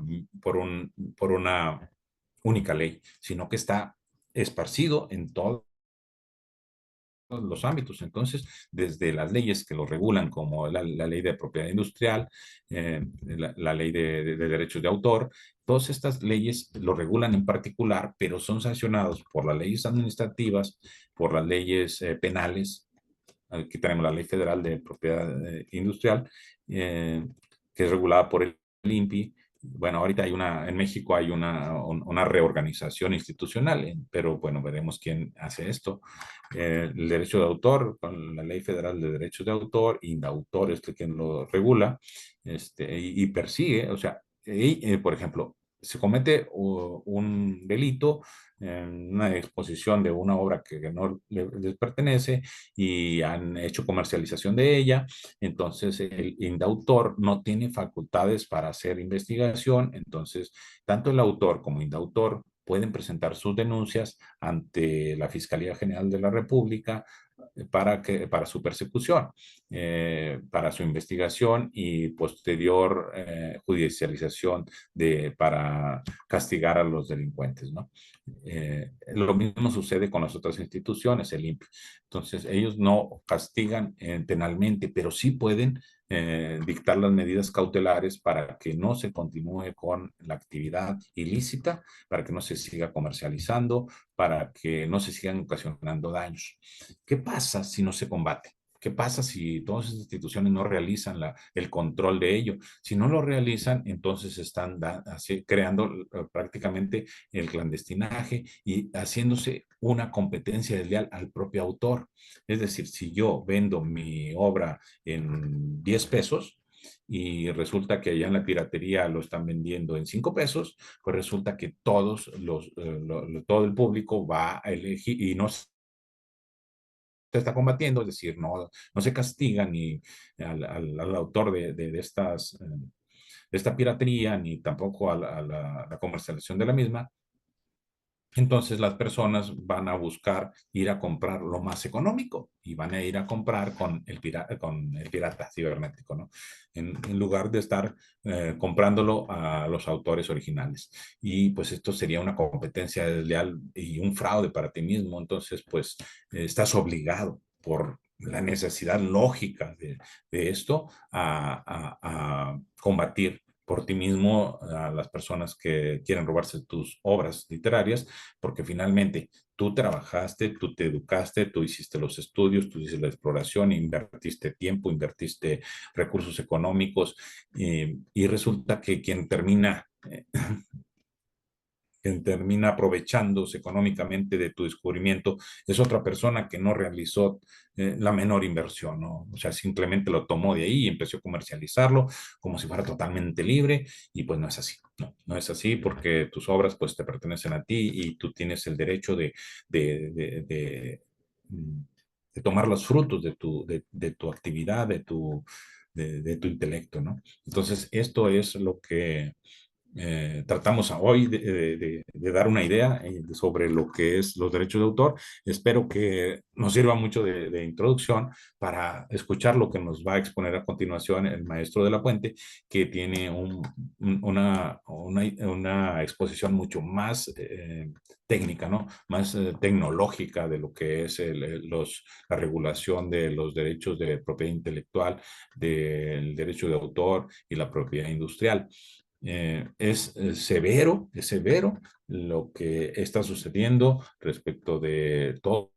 única ley, sino que está esparcido en todos los ámbitos. Entonces, desde las leyes que lo regulan, como la ley de propiedad industrial, la ley de derechos de autor, todas estas leyes lo regulan en particular, pero son sancionados por las leyes administrativas, por las leyes penales. Aquí tenemos la Ley Federal de Propiedad Industrial, eh, que es regulada por el INPI. Bueno, ahorita en México hay una reorganización institucional, pero bueno, veremos quién hace esto. El derecho de autor, con la Ley Federal de Derechos de Autor, INDAUTOR es quien lo regula, y persigue, o sea, por ejemplo, se comete un delito en una exposición de una obra que no les pertenece y han hecho comercialización de ella, entonces el indautor no tiene facultades para hacer investigación, entonces tanto el autor como indautor pueden presentar sus denuncias ante la Fiscalía General de la República para su persecución, para su investigación y posterior judicialización para castigar a los delincuentes, ¿no? Lo mismo sucede con las otras instituciones, el INPI. Entonces, ellos no castigan penalmente, pero sí pueden dictar las medidas cautelares para que no se continúe con la actividad ilícita, para que no se siga comercializando, para que no se sigan ocasionando daños. ¿Qué pasa si no se combate? ¿Qué pasa si todas las instituciones no realizan el control de ello? Si no lo realizan, entonces están creando prácticamente el clandestinaje y haciéndose una competencia desleal al propio autor. Es decir, si yo vendo mi obra en 10 pesos, y resulta que allá en la piratería lo están vendiendo en 5 pesos, pues resulta que todo el público va a elegir y no se está combatiendo, es decir, no se castiga ni al autor de esta piratería, ni tampoco a la comercialización de la misma. Entonces las personas van a buscar ir a comprar lo más económico y van a ir a comprar con el pirata cibernético, ¿no? En lugar de estar comprándolo a los autores originales. Y pues esto sería una competencia desleal y un fraude para ti mismo. Entonces, pues estás obligado por la necesidad lógica de esto a combatir por ti mismo a las personas que quieren robarse tus obras literarias, porque finalmente tú trabajaste, tú te educaste, tú hiciste los estudios, tú hiciste la exploración, invertiste tiempo, invertiste recursos económicos y resulta que quien termina aprovechándose económicamente de tu descubrimiento es otra persona que no realizó la menor inversión, ¿no? O sea, simplemente lo tomó de ahí y empezó a comercializarlo como si fuera totalmente libre y pues no es así, no es así porque tus obras pues te pertenecen a ti y tú tienes el derecho de, de, de, mm, de tomar los frutos de tu actividad, de tu intelecto, ¿no? Entonces, esto es lo que tratamos hoy de dar una idea sobre lo que es los derechos de autor. Espero que nos sirva mucho de introducción para escuchar lo que nos va a exponer a continuación el maestro de la Puente, que tiene una exposición mucho más técnica, ¿no? Más tecnológica de lo que es la regulación de los derechos de propiedad intelectual, del derecho de autor y la propiedad industrial. Es severo lo que está sucediendo respecto de todos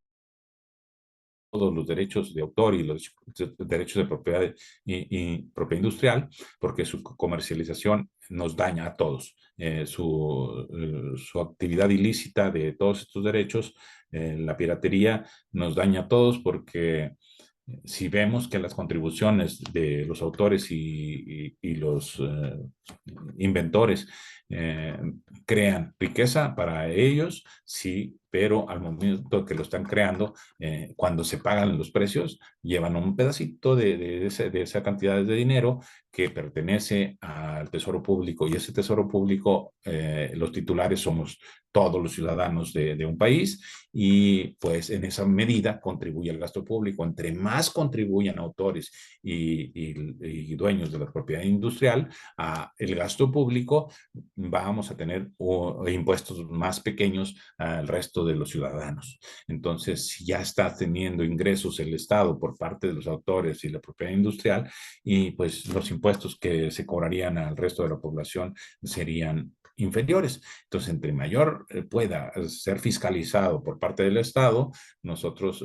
los derechos de autor y los derechos de propiedad y propiedad industrial, porque su comercialización nos daña a todos. Su actividad ilícita de todos estos derechos, la piratería, nos daña a todos porque si vemos que las contribuciones de los autores y los inventores eh, crean riqueza para ellos, sí, pero al momento que lo están creando, cuando se pagan los precios, llevan un pedacito de esa cantidad de dinero que pertenece al tesoro público y ese tesoro público, los titulares somos todos los ciudadanos de un país y pues en esa medida contribuye al gasto público. Entre más contribuyan autores y dueños de la propiedad industrial a el gasto público, vamos a tener impuestos más pequeños al resto de los ciudadanos. Entonces, si ya está teniendo ingresos el Estado por parte de los autores y la propiedad industrial, y pues los impuestos que se cobrarían al resto de la población serían inferiores. Entonces, entre mayor pueda ser fiscalizado por parte del Estado, nosotros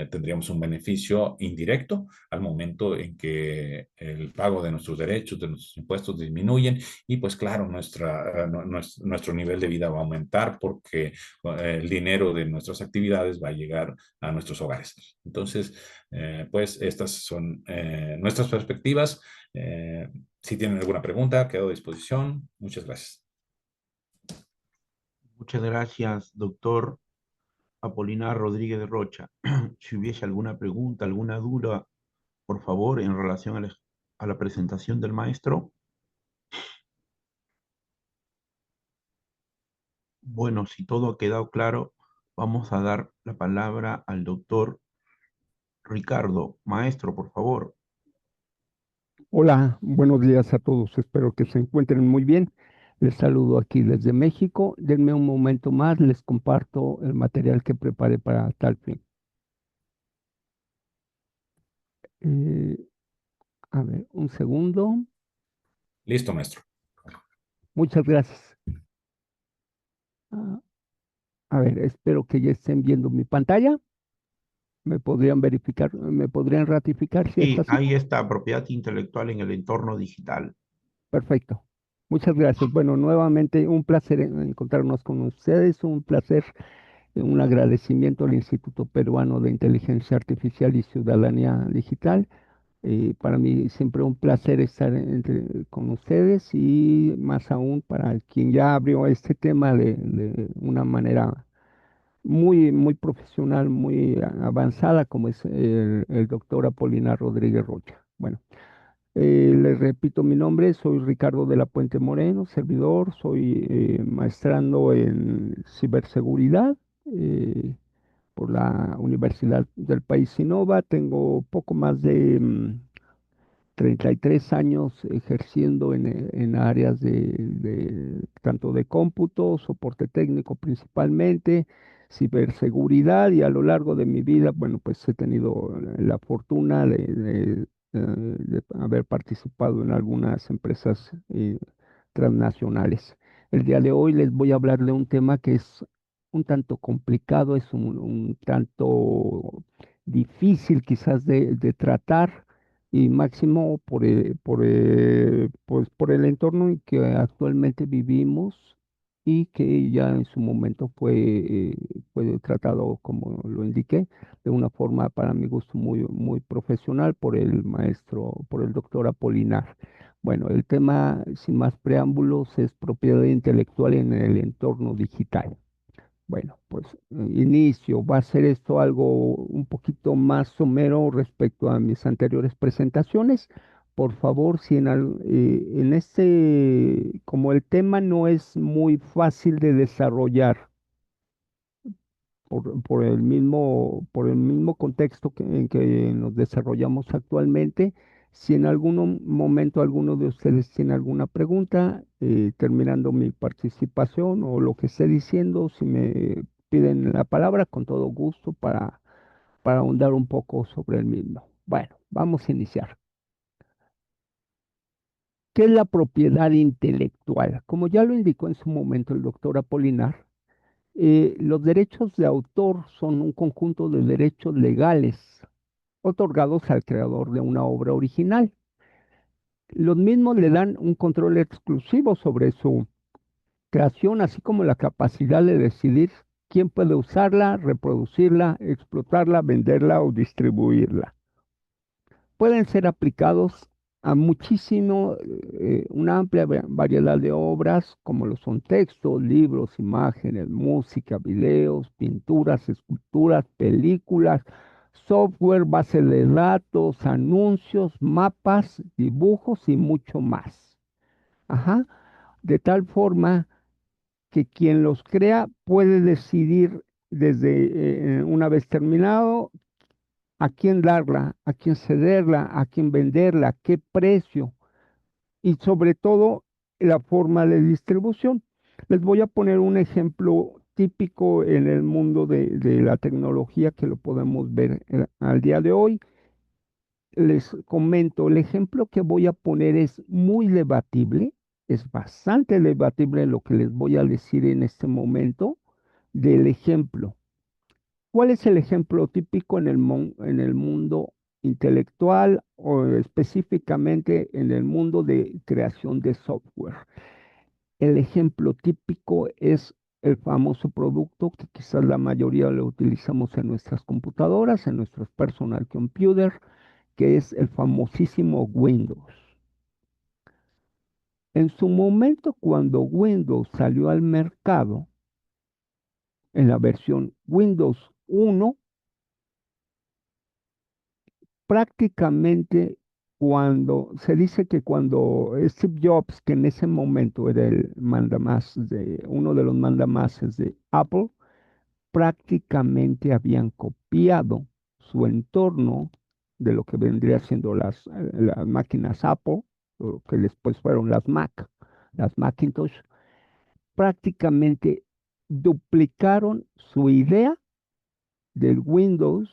tendríamos un beneficio indirecto al momento en que el pago de nuestros derechos, de nuestros impuestos disminuyen y pues claro, nuestro nivel de vida va a aumentar porque el dinero de nuestras actividades va a llegar a nuestros hogares. Entonces, pues estas son nuestras perspectivas. Si tienen alguna pregunta, quedo a disposición. Muchas gracias. Muchas gracias, doctor Apolinar Rodríguez de Rocha. Si hubiese alguna pregunta, alguna duda, por favor, en relación a la presentación del maestro. Bueno, si todo ha quedado claro, vamos a dar la palabra al doctor Ricardo. Maestro, por favor. Hola, buenos días a todos. Espero que se encuentren muy bien. Les saludo aquí desde México. Denme un momento más, les comparto el material que preparé para tal fin. Eh, a ver, un segundo. Listo, maestro. Muchas gracias. Ah, a ver, espero que ya estén viendo mi pantalla. ¿Me podrían verificar, me podrían ratificar si es Sí, así? ahí está, propiedad intelectual en el entorno digital. Perfecto. Muchas gracias. Bueno, nuevamente un placer encontrarnos con ustedes, un placer, un agradecimiento al Instituto Peruano de Inteligencia Artificial y Ciudadanía Digital. Para mí siempre un placer estar con ustedes y más aún para quien ya abrió este tema de una manera muy profesional, muy avanzada, como es el doctor Apolinar Rodríguez Rocha. Bueno, les repito mi nombre, soy Ricardo de la Puente Moreno, servidor, soy maestrando en ciberseguridad por la Universidad del País Innova. Tengo poco más de 33 años ejerciendo en áreas tanto de cómputo, soporte técnico principalmente, ciberseguridad, y a lo largo de mi vida, bueno, pues he tenido la fortuna de haber participado en algunas empresas transnacionales. El día de hoy les voy a hablar de un tema que es un tanto complicado, es un tanto difícil quizás de tratar, y máximo pues por el entorno en que actualmente vivimos y que ya en su momento fue tratado, como lo indiqué, de una forma para mi gusto muy profesional por el maestro, por el doctor Apolinar. Bueno, el tema, sin más preámbulos, es propiedad intelectual en el entorno digital. Bueno, pues inicio. Va a ser esto algo un poquito más somero respecto a mis anteriores presentaciones. Por favor, si en este, como el tema no es muy fácil de desarrollar por el mismo contexto en que nos desarrollamos actualmente, si en algún momento alguno de ustedes tiene alguna pregunta, terminando mi participación o lo que esté diciendo, si me piden la palabra, con todo gusto para ahondar un poco sobre el mismo. Bueno, vamos a iniciar. ¿Qué es la propiedad intelectual? Como ya lo indicó en su momento el doctor Apolinar, los derechos de autor son un conjunto de derechos legales otorgados al creador de una obra original. Los mismos le dan un control exclusivo sobre su creación, así como la capacidad de decidir quién puede usarla, reproducirla, explotarla, venderla o distribuirla. Pueden ser aplicados a una amplia variedad de obras, como lo son textos, libros, imágenes, música, videos, pinturas, esculturas, películas, software, base de datos, anuncios, mapas, dibujos y mucho más. Ajá. De tal forma que quien los crea puede decidir desde una vez terminado a quién darla, a quién cederla, a quién venderla, qué precio y sobre todo la forma de distribución. Les voy a poner un ejemplo típico en el mundo de la tecnología que lo podemos ver al día de hoy. Les comento, el ejemplo que voy a poner es muy debatible, es bastante debatible lo que les voy a decir en este momento del ejemplo. ¿Cuál es el ejemplo típico en el mundo intelectual o específicamente en el mundo de creación de software? El ejemplo típico es el famoso producto que quizás la mayoría lo utilizamos en nuestras computadoras, en nuestros personal computer, que es el famosísimo Windows. En su momento, cuando Windows salió al mercado, en la versión Windows 1, prácticamente cuando se dice que cuando Steve Jobs, que en ese momento era uno de los mandamases de Apple, prácticamente habían copiado su entorno de lo que vendría siendo las máquinas Apple, o que después fueron las Mac, las Macintosh, prácticamente duplicaron su idea del Windows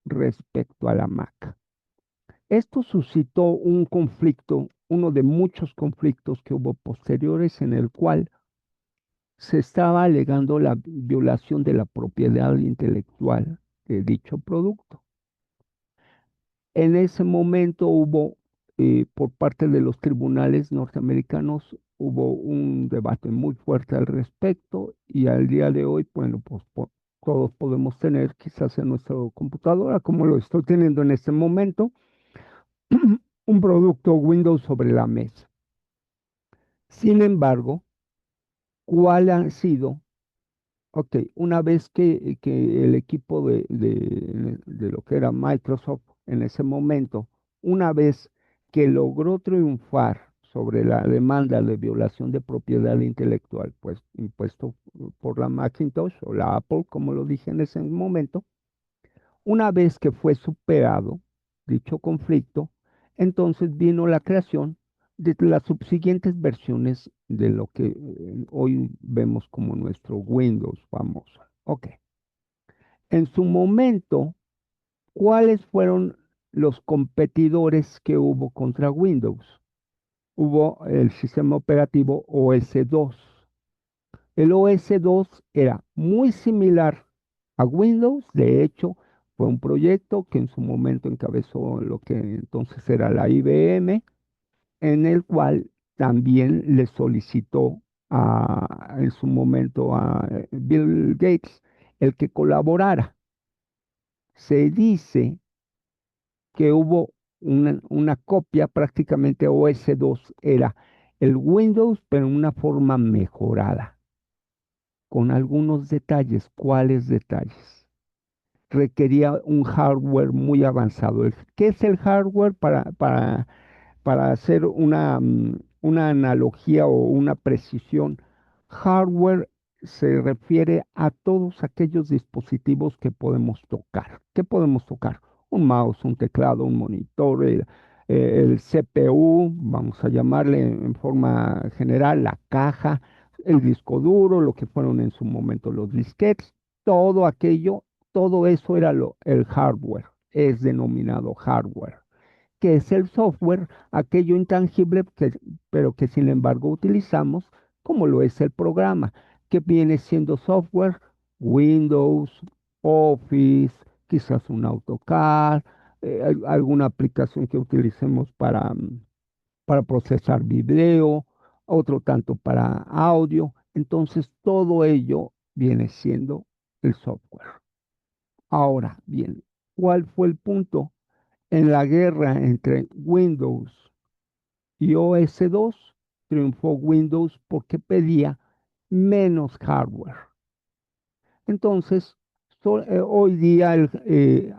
respecto a la Mac. Esto suscitó un conflicto, uno de muchos conflictos que hubo posteriores, en el cual se estaba alegando la violación de la propiedad intelectual de dicho producto. En ese momento por parte de los tribunales norteamericanos, hubo un debate muy fuerte al respecto, y al día de hoy, bueno, pues todos podemos tener quizás en nuestra computadora, como lo estoy teniendo en este momento, un producto Windows sobre la mesa. Sin embargo, ¿cuál ha sido? Ok, una vez que el equipo de lo que era Microsoft en ese momento, una vez que logró triunfar sobre la demanda de violación de propiedad intelectual, pues impuesto por la Macintosh o la Apple, como lo dije en ese momento, una vez que fue superado dicho conflicto, entonces vino la creación de las subsiguientes versiones de lo que hoy vemos como nuestro Windows famoso. Ok. En su momento, ¿cuáles fueron los competidores que hubo contra Windows? Hubo el sistema operativo OS2. El OS2 era muy similar a Windows, de hecho, fue un proyecto que en su momento encabezó lo que entonces era la IBM, en el cual también le solicitó en su momento a Bill Gates el que colaborara. Se dice que hubo una copia, prácticamente OS2 era el Windows, pero en una forma mejorada, con algunos detalles. ¿Cuáles detalles? Requería un hardware muy avanzado. ¿Qué es el hardware? Para hacer una analogía o una precisión, hardware se refiere a todos aquellos dispositivos que podemos tocar. ¿Qué podemos tocar? Un mouse, un teclado, un monitor, el CPU, vamos a llamarle en forma general, la caja, el disco duro, lo que fueron en su momento los disquetes, todo aquello, todo eso era el hardware, es denominado hardware. Que es el software, aquello intangible, pero que sin embargo utilizamos, como lo es el programa, que viene siendo software, Windows, Office, quizás un AutoCAD, alguna aplicación que utilicemos para procesar video, otro tanto para audio. Entonces, todo ello viene siendo el software. Ahora bien, ¿cuál fue el punto? En la guerra entre Windows y OS2, triunfó Windows porque pedía menos hardware. Entonces, hoy día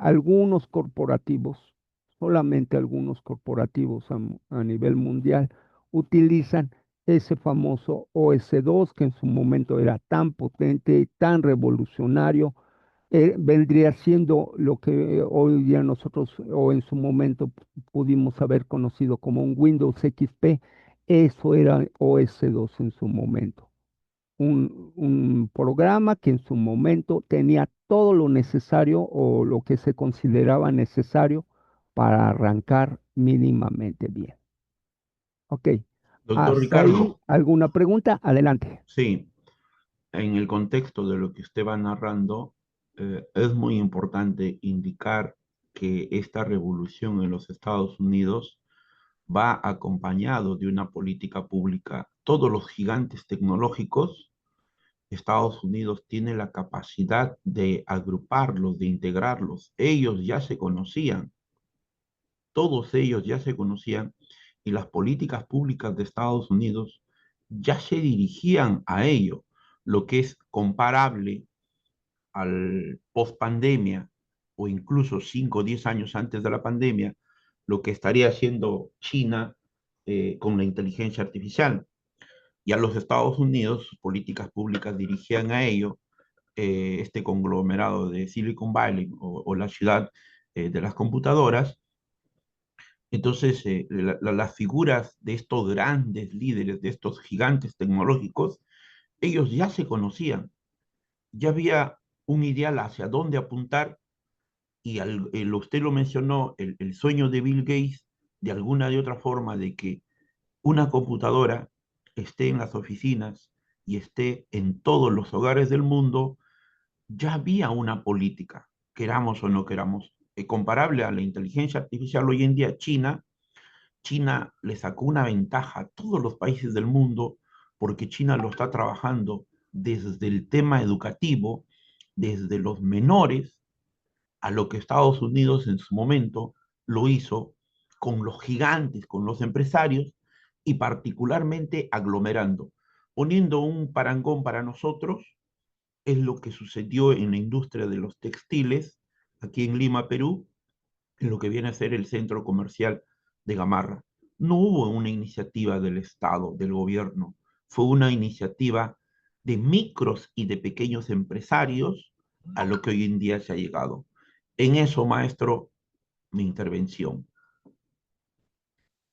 algunos corporativos, solamente algunos corporativos a nivel mundial, utilizan ese famoso OS2 que en su momento era tan potente, tan revolucionario, vendría siendo lo que hoy día nosotros o en su momento pudimos haber conocido como un Windows XP. Eso era OS2 en su momento. Un programa que en su momento tenía todo lo necesario o lo que se consideraba necesario para arrancar mínimamente bien. Ok, Doctor hasta ahí, Ricardo, ¿alguna pregunta? Adelante. sí, en el contexto de lo que usted va narrando, es muy importante indicar que esta revolución en los Estados Unidos va acompañado de una política pública. Todos los gigantes tecnológicos, Estados Unidos tiene la capacidad de agruparlos, de integrarlos. Ellos ya se conocían, todos ellos ya se conocían y las políticas públicas de Estados Unidos ya se dirigían a ello, lo que es comparable al post pandemia o incluso 5 o 10 años antes de la pandemia, lo que estaría haciendo China con la inteligencia artificial. Y a los Estados Unidos, sus políticas públicas dirigían a ello, este conglomerado de Silicon Valley o la ciudad de las computadoras. Entonces, las figuras de estos grandes líderes, de estos gigantes tecnológicos, ellos ya se conocían, ya había un ideal hacia dónde apuntar y usted lo mencionó, el sueño de Bill Gates, de alguna de otra forma, de que una computadora esté en las oficinas y esté en todos los hogares del mundo, ya había una política, queramos o no queramos, comparable a la inteligencia artificial hoy en día. China le sacó una ventaja a todos los países del mundo porque China lo está trabajando desde el tema educativo, desde los menores, a lo que Estados Unidos en su momento lo hizo con los gigantes, con los empresarios y particularmente aglomerando. Poniendo un parangón para nosotros, es lo que sucedió en la industria de los textiles aquí en Lima, Perú, en lo que viene a ser el centro comercial de Gamarra. No hubo una iniciativa del Estado, del gobierno, fue una iniciativa de micros y de pequeños empresarios a lo que hoy en día se ha llegado. En eso, maestro, mi intervención.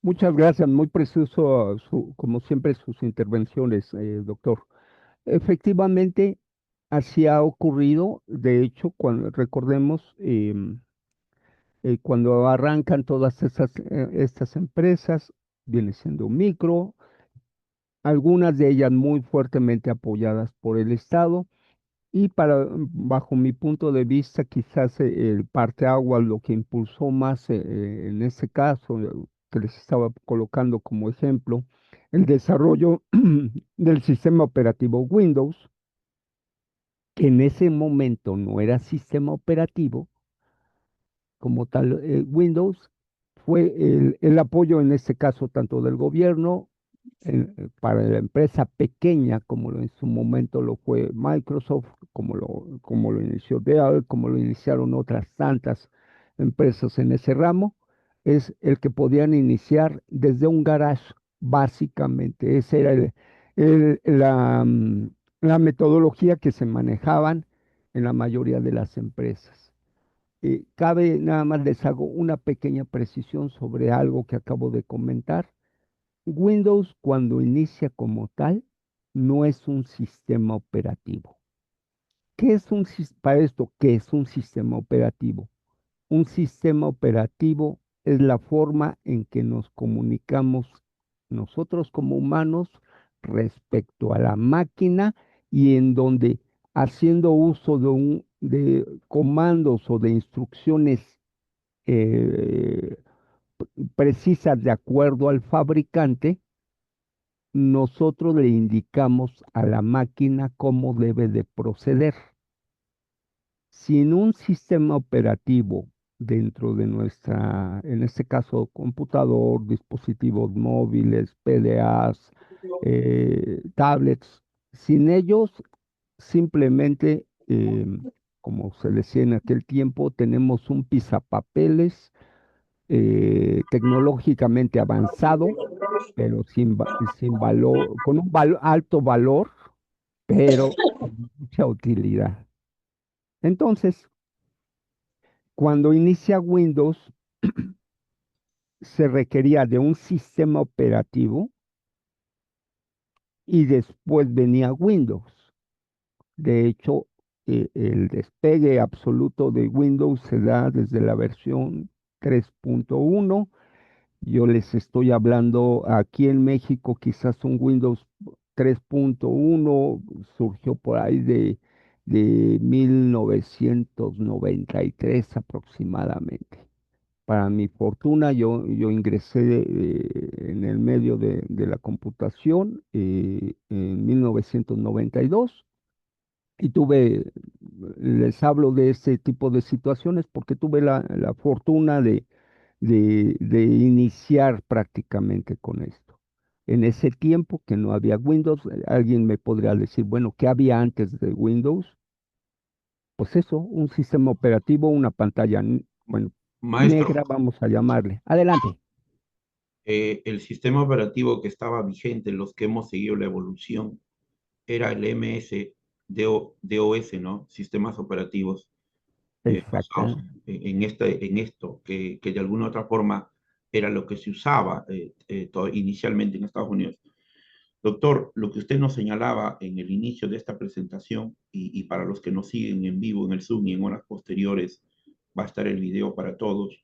Muchas gracias, muy preciso, como siempre, sus intervenciones, doctor. Efectivamente, así ha ocurrido. De hecho, cuando recordemos, cuando arrancan todas estas empresas, viene siendo micro, algunas de ellas muy fuertemente apoyadas por el Estado. Y bajo mi punto de vista, quizás el parteaguas, lo que impulsó más en este caso, que les estaba colocando como ejemplo, el desarrollo del sistema operativo Windows, que en ese momento no era sistema operativo como tal. Windows fue el apoyo en este caso tanto del gobierno para la empresa pequeña, como en su momento lo fue Microsoft, como lo inició Dell, como lo iniciaron otras tantas empresas en ese ramo, es el que podían iniciar desde un garage, básicamente. Esa era la metodología que se manejaban en la mayoría de las empresas. Cabe nada más les hago una pequeña precisión sobre algo que acabo de comentar. Windows, cuando inicia como tal, no es un sistema operativo. Para esto, qué es un sistema operativo? Un sistema operativo es la forma en que nos comunicamos nosotros como humanos respecto a la máquina, y en donde, haciendo uso de comandos o de instrucciones eh, precisas de acuerdo al fabricante, nosotros le indicamos a la máquina cómo debe de proceder. Sin un sistema operativo dentro de en este caso, computador, dispositivos móviles, PDAs, tablets, sin ellos, simplemente, como se decía en aquel tiempo, tenemos un pisapapeles tecnológicamente avanzado, pero sin valor, con un alto valor, pero sin mucha utilidad. Entonces, cuando inicia Windows, se requería de un sistema operativo y después venía Windows. De hecho, el despegue absoluto de Windows se da desde la versión 3.1. Yo les estoy hablando aquí en México, quizás un Windows 3.1 surgió por ahí de 1993 aproximadamente. Para mi fortuna, yo ingresé en el medio de la computación en 1992 y les hablo de este tipo de situaciones porque tuve la fortuna de iniciar prácticamente con esto. En ese tiempo que no había Windows, alguien me podría decir, bueno, ¿qué había antes de Windows? Pues eso, un sistema operativo, una pantalla, bueno, Maestro, negra, vamos a llamarle. Adelante. el sistema operativo que estaba vigente, los que hemos seguido la evolución, era el DOS, ¿no? Sistemas operativos basados Exacta. en esto, que de alguna otra forma era lo que se usaba inicialmente en Estados Unidos. Doctor, lo que usted nos señalaba en el inicio de esta presentación y para los que nos siguen en vivo en el Zoom y en horas posteriores, va a estar el video para todos.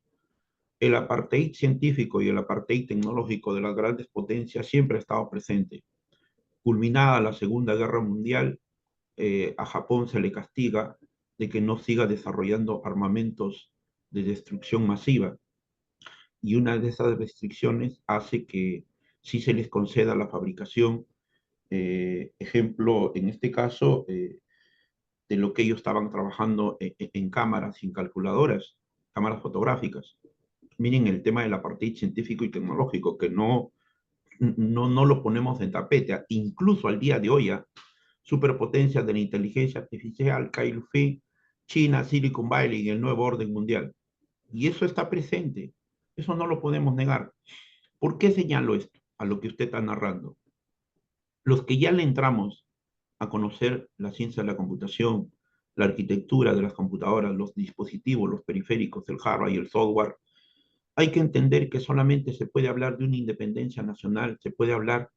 El apartheid científico y el apartheid tecnológico de las grandes potencias siempre ha estado presente. Culminada la Segunda Guerra Mundial, a Japón se le castiga de que no siga desarrollando armamentos de destrucción masiva. Y una de esas restricciones hace que sí se les conceda la fabricación, ejemplo, en este caso, de lo que ellos estaban trabajando en cámaras, en calculadoras, cámaras fotográficas. Miren el tema del apartheid científico y tecnológico, que no lo ponemos en tapete. Incluso al día de hoy, superpotencias de la inteligencia artificial, Kai-Lu, China, Silicon Valley y el nuevo orden mundial. Y eso está presente. Eso no lo podemos negar. ¿Por qué señalo esto? A lo que usted está narrando. Los que ya le entramos a conocer la ciencia de la computación, la arquitectura de las computadoras, los dispositivos, los periféricos, el hardware y el software, hay que entender que solamente se puede hablar de una independencia nacional, se puede hablar,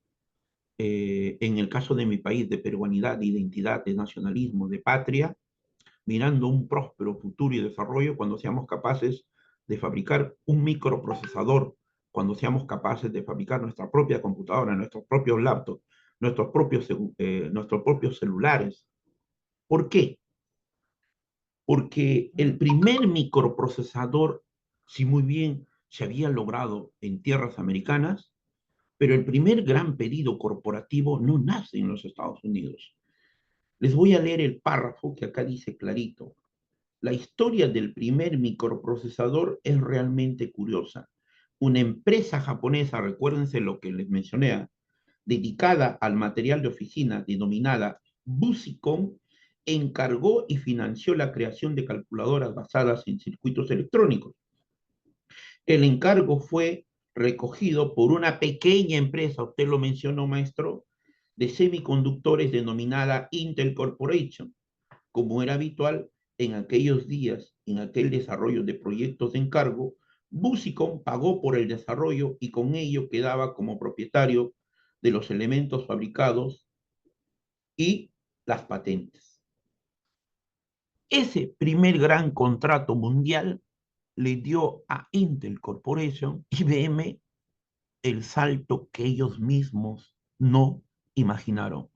en el caso de mi país, de peruanidad, de identidad, de nacionalismo, de patria, mirando un próspero futuro y desarrollo cuando seamos capaces de fabricar un microprocesador, cuando seamos capaces de fabricar nuestra propia computadora, nuestros propios laptops, nuestros propios celulares. ¿Por qué? Porque el primer microprocesador, si muy bien se había logrado en tierras americanas, pero el primer gran pedido corporativo no nace en los Estados Unidos. Les voy a leer el párrafo que acá dice clarito. La historia del primer microprocesador es realmente curiosa. Una empresa japonesa, recuérdense lo que les mencioné, dedicada al material de oficina denominada Busicom, encargó y financió la creación de calculadoras basadas en circuitos electrónicos. El encargo fue recogido por una pequeña empresa, usted lo mencionó, maestro, de semiconductores denominada Intel Corporation, como era habitual en aquellos días, en aquel desarrollo de proyectos de encargo. Busicom pagó por el desarrollo y con ello quedaba como propietario de los elementos fabricados y las patentes. Ese primer gran contrato mundial le dio a Intel Corporation, IBM, el salto que ellos mismos no imaginaron.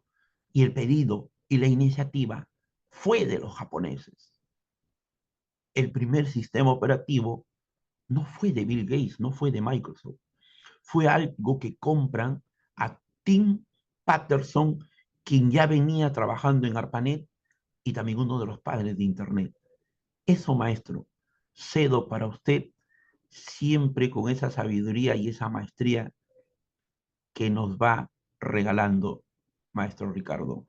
Y el pedido y la iniciativa fue de los japoneses. El primer sistema operativo no fue de Bill Gates, no fue de Microsoft, fue algo que compran a Tim Patterson, quien ya venía trabajando en ARPANET y también uno de los padres de Internet. Eso, maestro, cedo para usted siempre con esa sabiduría y esa maestría que nos va regalando, maestro Ricardo.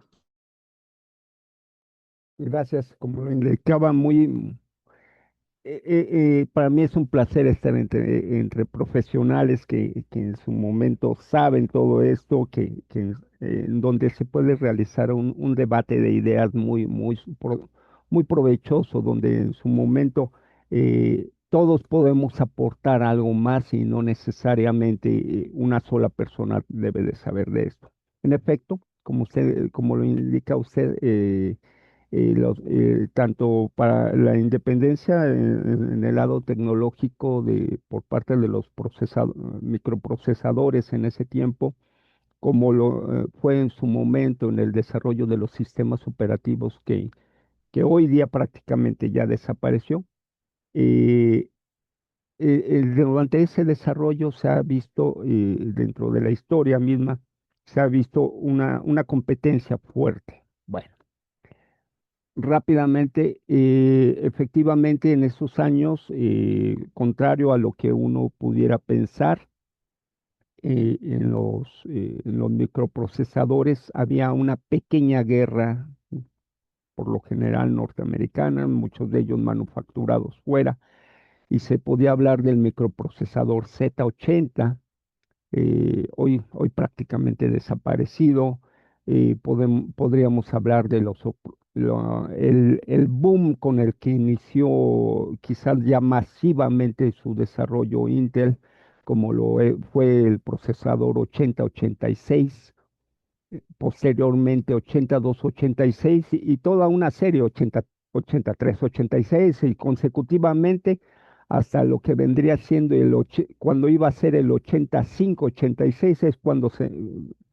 Gracias, como lo indicaba muy, para mí es un placer estar entre profesionales que en su momento saben todo esto, en donde se puede realizar un debate de ideas muy provechoso, donde en su momento todos podemos aportar algo más y no necesariamente una sola persona debe de saber de esto. En efecto, como lo indica usted, tanto para la independencia en el lado tecnológico por parte de los microprocesadores en ese tiempo, como lo fue en su momento en el desarrollo de los sistemas operativos que hoy día prácticamente ya desapareció. eh, Durante ese desarrollo se ha visto, dentro de la historia misma, se ha visto una competencia fuerte. Bueno, rápidamente, efectivamente, en esos años, contrario a lo que uno pudiera pensar, en los microprocesadores había una pequeña guerra, por lo general norteamericana, muchos de ellos manufacturados fuera, y se podía hablar del microprocesador Z80, hoy prácticamente desaparecido. Podríamos hablar de el boom con el que inició quizás ya masivamente su desarrollo Intel, como fue el procesador 8086, posteriormente 8286 y toda una serie 83, 86 y consecutivamente hasta lo que vendría siendo cuando iba a ser el 85, 86 es cuando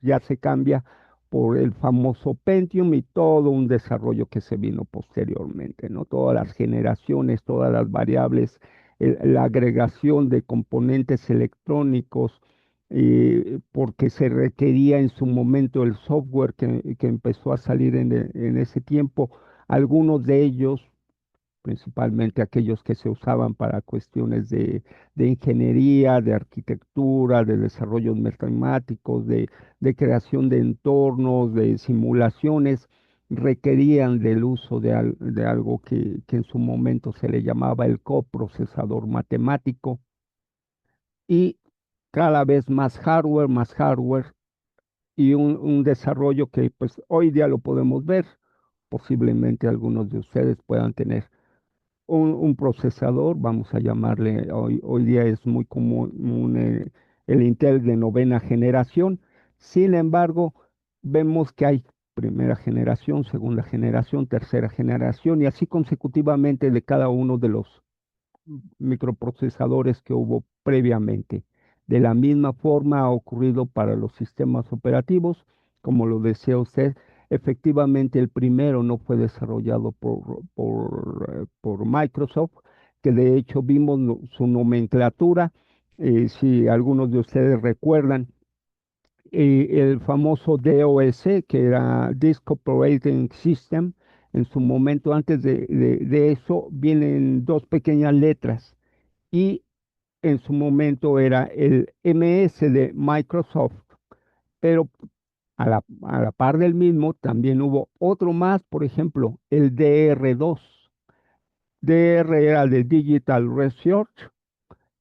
ya se cambia por el famoso Pentium y todo un desarrollo que se vino posteriormente, ¿no? Todas las generaciones, todas las variables, la agregación de componentes electrónicos, porque se requería en su momento el software que empezó a salir en ese tiempo. Algunos de ellos, principalmente aquellos que se usaban para cuestiones de ingeniería, de arquitectura, de desarrollos matemáticos, de creación de entornos, de simulaciones, requerían del uso de algo que en su momento se le llamaba el coprocesador matemático, y cada vez más hardware, y un desarrollo que pues hoy día lo podemos ver. Posiblemente algunos de ustedes puedan tener un procesador, vamos a llamarle, hoy día es muy común el Intel de novena generación. Sin embargo, vemos que hay primera generación, segunda generación, tercera generación, y así consecutivamente de cada uno de los microprocesadores que hubo previamente. De la misma forma ha ocurrido para los sistemas operativos, como lo decía usted. Efectivamente, el primero no fue desarrollado por Microsoft, que de hecho vimos su nomenclatura. Si algunos de ustedes recuerdan, el famoso DOS, que era Disk Operating System, en su momento, antes de eso, vienen dos pequeñas letras, y en su momento era el MS de Microsoft, pero a la par del mismo también hubo otro más, por ejemplo, el DR2. DR era de Digital Research,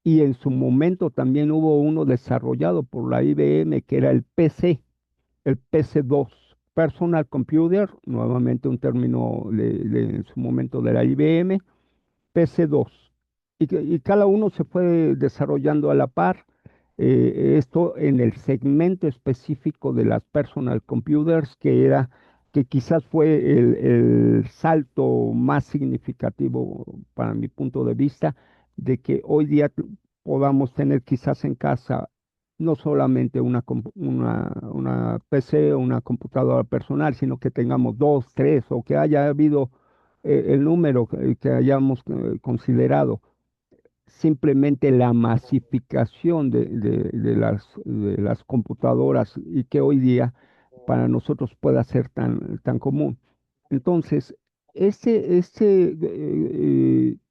y en su momento también hubo uno desarrollado por la IBM que era el PC2, Personal Computer, nuevamente un término en su momento de la IBM, PC2. Y cada uno se fue desarrollando a la par. Esto en el segmento específico de las personal computers, que quizás fue el salto más significativo para mi punto de vista, de que hoy día podamos tener quizás en casa no solamente una PC o una computadora personal, sino que tengamos dos, tres, o que haya habido el número que hayamos considerado. Simplemente la masificación de las computadoras, y que hoy día para nosotros pueda ser tan común. Entonces,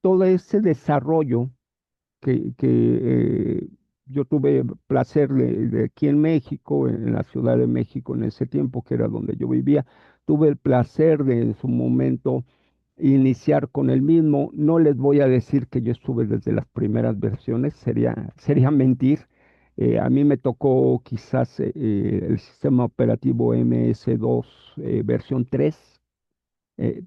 todo ese desarrollo que yo tuve placer de aquí en México, en la Ciudad de México en ese tiempo, que era donde yo vivía, tuve el placer de en su momento iniciar con el mismo. No les voy a decir que yo estuve desde las primeras versiones, sería mentir. A mí me tocó quizás el sistema operativo MS2 versión 3,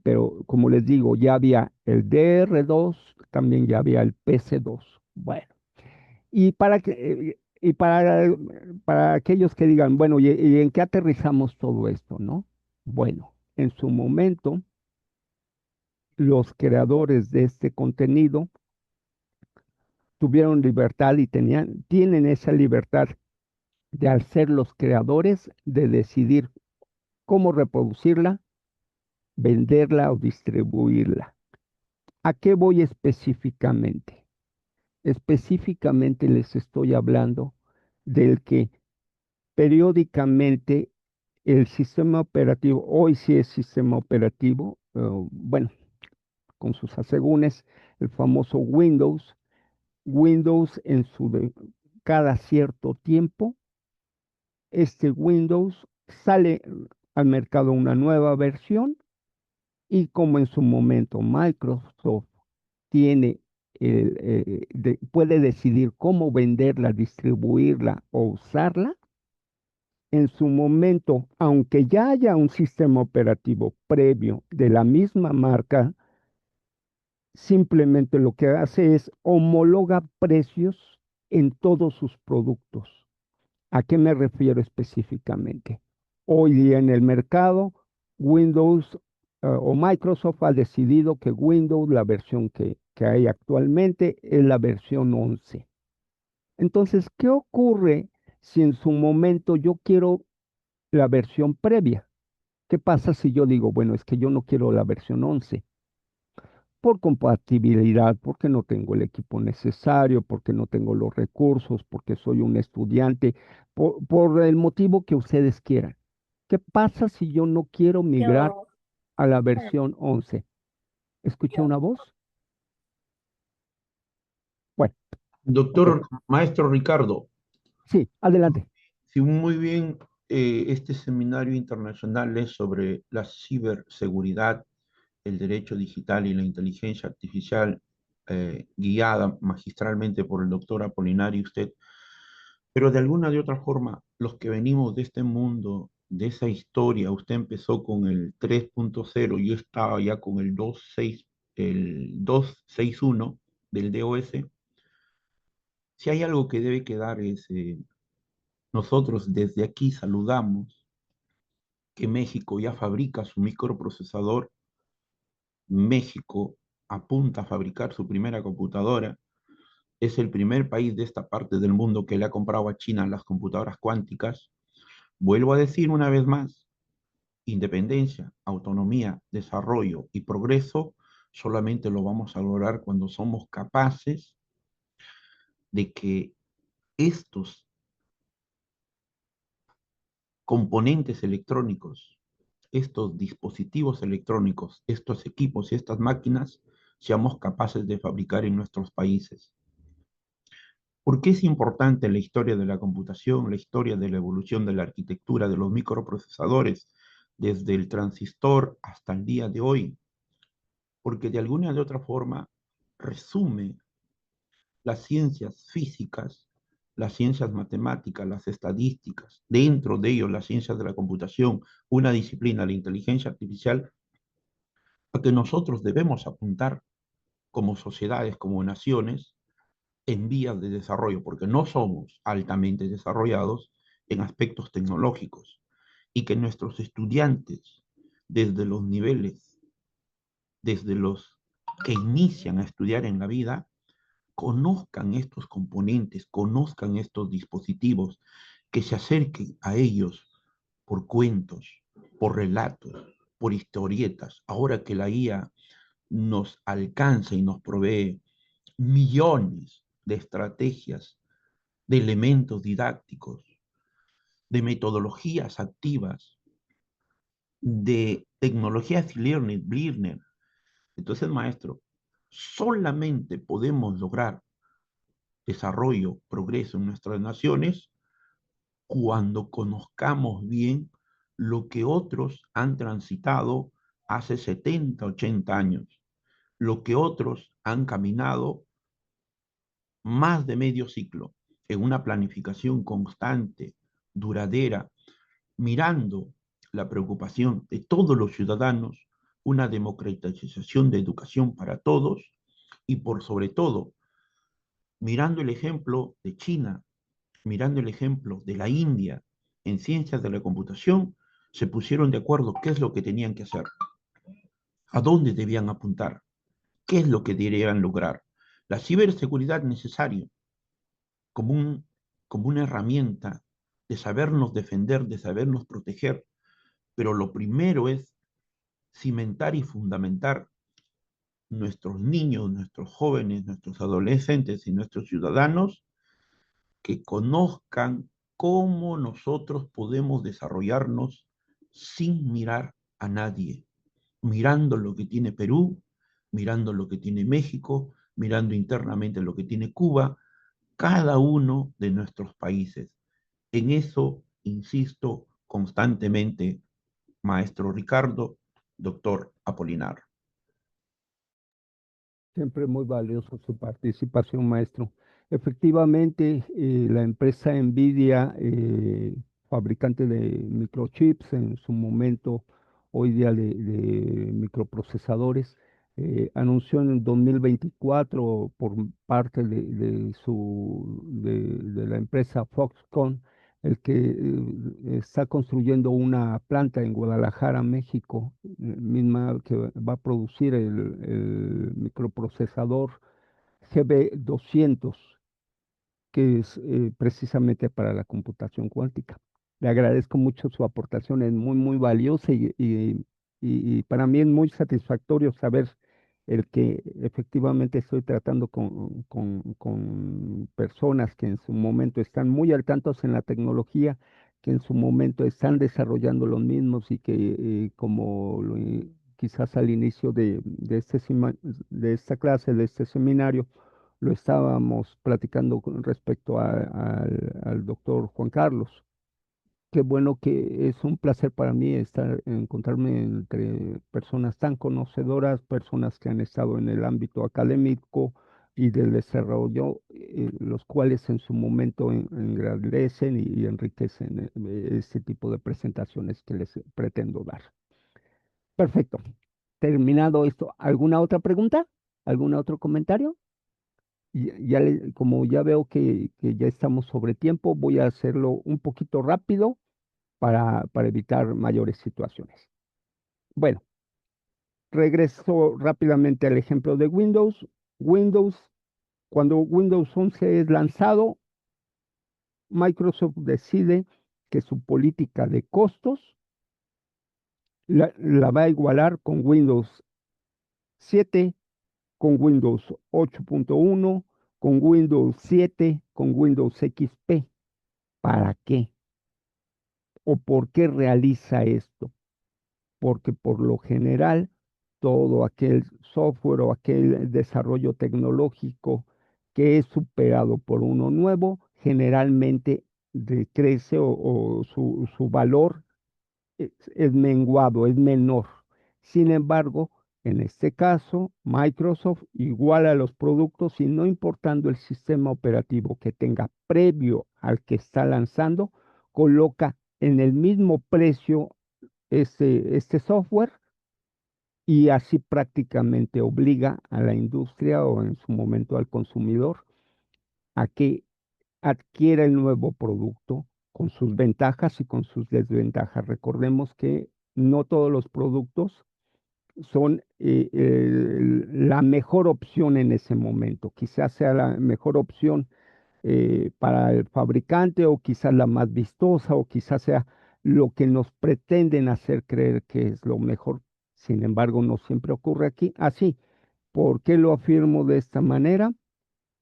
pero como les digo, ya había el DR2, también ya había el PC2. Bueno, para aquellos que digan, bueno, ¿y en qué aterrizamos todo esto, no? Bueno, en su momento, los creadores de este contenido tuvieron libertad y tienen esa libertad de, al ser los creadores, de decidir cómo reproducirla, venderla o distribuirla. ¿A qué voy específicamente? Específicamente les estoy hablando del que periódicamente el sistema operativo, hoy sí es sistema operativo, bueno, con sus asegúnes, el famoso Windows cada cierto tiempo, este Windows sale al mercado una nueva versión, y como en su momento Microsoft tiene puede decidir cómo venderla, distribuirla o usarla, en su momento, aunque ya haya un sistema operativo previo de la misma marca, simplemente lo que hace es homologa precios en todos sus productos. ¿A qué me refiero específicamente? Hoy día en el mercado, Windows o Microsoft ha decidido que Windows, la versión que hay actualmente, es la versión 11. Entonces, ¿qué ocurre si en su momento yo quiero la versión previa? ¿Qué pasa si yo digo, bueno, es que yo no quiero la versión 11? Por compatibilidad, porque no tengo el equipo necesario, porque no tengo los recursos, porque soy un estudiante, por el motivo que ustedes quieran. ¿Qué pasa si yo no quiero migrar Yo, a la ah, versión 11? ¿Escuché yo, una voz? Bueno, ok. Doctor Maestro Ricardo, Sí, adelante. si muy bien, este seminario internacional es sobre la ciberseguridad, el derecho digital y la inteligencia artificial, guiada magistralmente por el doctor Apolinar y usted, pero de alguna de otra forma, los que venimos de este mundo, de esa historia, usted empezó con el 3.0, yo estaba ya con el 2.6, el 2.6.1 del DOS. Si hay algo que debe quedar es, nosotros desde aquí saludamos que México ya fabrica su microprocesador. México apunta a fabricar su primera computadora. Es el primer país de esta parte del mundo que le ha comprado a China las computadoras cuánticas. Vuelvo a decir una vez más, independencia, autonomía, desarrollo y progreso solamente lo vamos a lograr cuando somos capaces de que estos componentes electrónicos, estos dispositivos electrónicos, estos equipos y estas máquinas seamos capaces de fabricar en nuestros países. ¿Por qué es importante la historia de la computación, la historia de la evolución de la arquitectura de los microprocesadores, desde el transistor hasta el día de hoy? Porque de alguna de otra forma resume las ciencias físicas, las ciencias matemáticas, las estadísticas, dentro de ello las ciencias de la computación, una disciplina, la inteligencia artificial, a que nosotros debemos apuntar como sociedades, como naciones, en vías de desarrollo, porque no somos altamente desarrollados en aspectos tecnológicos y que nuestros estudiantes, desde los niveles, desde los que inician a estudiar en la vida, conozcan estos componentes, conozcan estos dispositivos, que se acerquen a ellos por cuentos, por relatos, por historietas. Ahora que la IA nos alcanza y nos provee millones de estrategias, de elementos didácticos, de metodologías activas, de tecnologías learning. Entonces, maestro, solamente podemos lograr desarrollo, progreso en nuestras naciones cuando conozcamos bien lo que otros han transitado hace 70, 80 años, lo que otros han caminado más de medio ciclo en una planificación constante, duradera, mirando la preocupación de todos los ciudadanos, una democratización de educación para todos y por sobre todo, mirando el ejemplo de China, mirando el ejemplo de la India en ciencias de la computación, se pusieron de acuerdo qué es lo que tenían que hacer, a dónde debían apuntar, qué es lo que deberían lograr. La ciberseguridad necesaria como, como una herramienta de sabernos defender, de sabernos proteger, pero lo primero es cimentar y fundamentar nuestros niños, nuestros jóvenes, nuestros adolescentes y nuestros ciudadanos que conozcan cómo nosotros podemos desarrollarnos sin mirar a nadie, mirando lo que tiene Perú, mirando lo que tiene México, mirando internamente lo que tiene Cuba, cada uno de nuestros países. En eso insisto constantemente, maestro Ricardo, doctor Apolinar. Siempre muy valioso su participación, maestro. Efectivamente, la empresa Nvidia, fabricante de microchips en su momento, hoy día de microprocesadores, anunció en el 2024 por parte de la empresa Foxconn el que está construyendo una planta en Guadalajara, México, misma que va a producir el microprocesador GB200, que es precisamente para la computación cuántica. Le agradezco mucho su aportación, es muy, muy valiosa y para mí es muy satisfactorio saber el que efectivamente estoy tratando con personas que en su momento están muy al tanto en la tecnología, que en su momento están desarrollando los mismos y que quizás al inicio de esta clase, de este seminario, lo estábamos platicando con respecto al doctor Juan Carlos. Qué bueno, que es un placer para mí encontrarme entre personas tan conocedoras, personas que han estado en el ámbito académico y del desarrollo, los cuales en su momento engrandecen y enriquecen este tipo de presentaciones que les pretendo dar. Perfecto. Terminado esto, ¿alguna otra pregunta? ¿Algún otro comentario? Como ya veo que ya estamos sobre tiempo, voy a hacerlo un poquito rápido para evitar mayores situaciones. Bueno, regreso rápidamente al ejemplo de Windows. Windows, cuando Windows 11 es lanzado, Microsoft decide que su política de costos la va a igualar con Windows 7, con Windows 8.1, con Windows 7, con Windows XP. ¿Para qué? ¿O por qué realiza esto? Porque por lo general todo aquel software o aquel desarrollo tecnológico que es superado por uno nuevo, generalmente decrece o su valor es menguado, es menor. Sin embargo, en este caso, Microsoft iguala los productos y no importando el sistema operativo que tenga previo al que está lanzando, coloca en el mismo precio este software y así prácticamente obliga a la industria o en su momento al consumidor a que adquiera el nuevo producto con sus ventajas y con sus desventajas. Recordemos que no todos los productos son la mejor opción en ese momento. Quizás sea la mejor opción para el fabricante o quizás la más vistosa o quizás sea lo que nos pretenden hacer creer que es lo mejor. Sin embargo, no siempre ocurre aquí así. ¿Por qué lo afirmo de esta manera?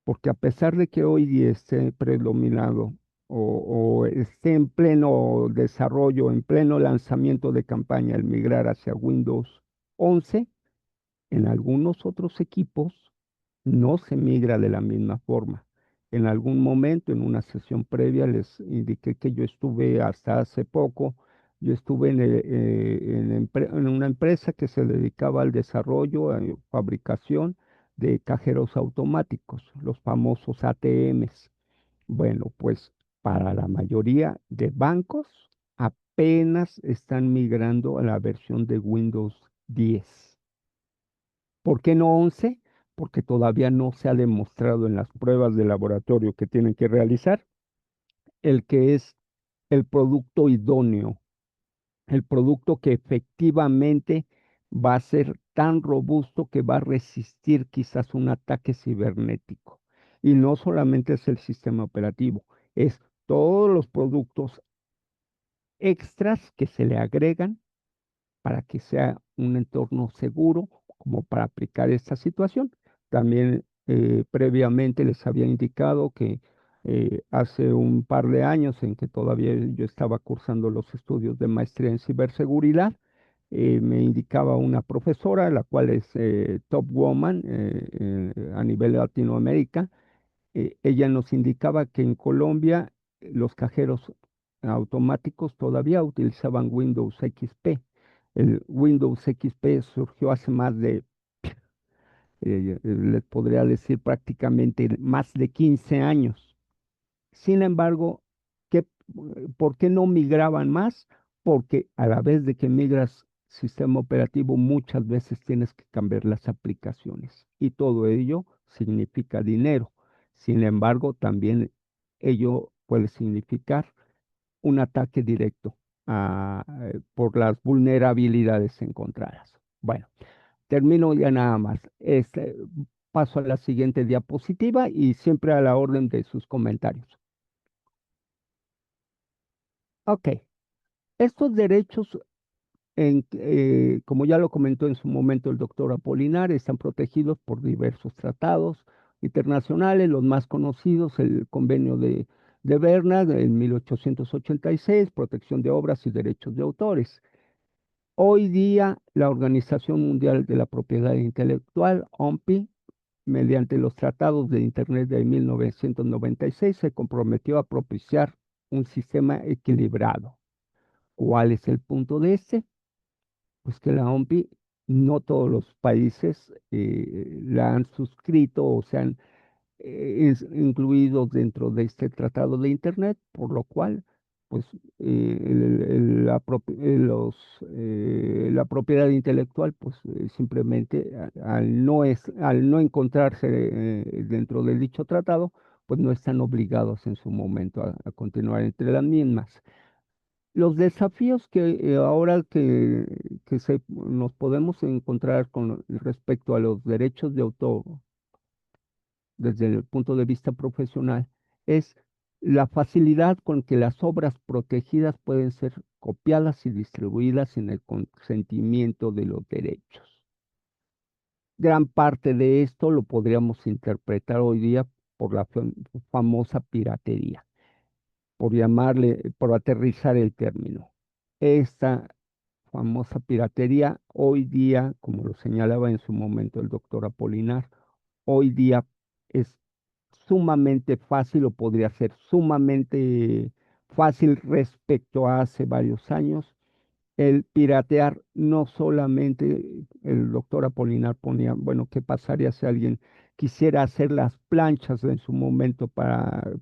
Porque a pesar de que hoy día esté predominado o esté en pleno desarrollo, en pleno lanzamiento de campaña el migrar hacia Windows 11, en algunos otros equipos no se migra de la misma forma. En algún momento, en una sesión previa, les indiqué que yo estuve hasta hace poco, yo estuve en una empresa que se dedicaba al desarrollo, a fabricación de cajeros automáticos, los famosos ATMs. Bueno, pues para la mayoría de bancos apenas están migrando a la versión de Windows 10. ¿Por qué no 11? Porque todavía no se ha demostrado en las pruebas de laboratorio que tienen que realizar el que es el producto idóneo, el producto que efectivamente va a ser tan robusto que va a resistir quizás un ataque cibernético. Y no solamente es el sistema operativo, es todos los productos extras que se le agregan para que sea un entorno seguro como para aplicar esta situación. También previamente les había indicado que hace un par de años en que todavía yo estaba cursando los estudios de maestría en ciberseguridad, me indicaba una profesora, la cual es top woman a nivel Latinoamérica. Ella nos indicaba que en Colombia los cajeros automáticos todavía utilizaban Windows XP. El Windows XP surgió hace más de, les podría decir prácticamente más de 15 años. Sin embargo, ¿qué, ¿por qué no migraban más? Porque a la vez de que migras sistema operativo, muchas veces tienes que cambiar las aplicaciones y todo ello significa dinero. Sin embargo, también ello puede significar un ataque directo por las vulnerabilidades encontradas. Bueno, termino ya nada más. Paso a la siguiente diapositiva y siempre a la orden de sus comentarios. Ok, estos derechos, como ya lo comentó en su momento el doctor Apolinar, están protegidos por diversos tratados internacionales, los más conocidos, el Convenio de Berna en 1886, protección de obras y derechos de autores. Hoy día, la Organización Mundial de la Propiedad Intelectual, OMPI, mediante los tratados de Internet de 1996, se comprometió a propiciar un sistema equilibrado. ¿Cuál es el punto de este? Pues que la OMPI, no todos los países la han suscrito o se han incluidos dentro de este tratado de Internet, por lo cual, pues, la propiedad intelectual, pues, simplemente al no encontrarse dentro del dicho tratado, pues no están obligados en su momento a continuar entre las mismas. Los desafíos que ahora nos podemos encontrar con respecto a los derechos de autor desde el punto de vista profesional es la facilidad con que las obras protegidas pueden ser copiadas y distribuidas sin el consentimiento de los derechos. Gran parte de esto lo podríamos interpretar hoy día por la famosa piratería, por aterrizar el término. Esta famosa piratería hoy día, como lo señalaba en su momento el doctor Apolinar, hoy día es sumamente fácil o podría ser sumamente fácil respecto a hace varios años. El piratear no solamente, el doctor Apolinar ponía, bueno, ¿qué pasaría si alguien quisiera hacer las planchas en su momento para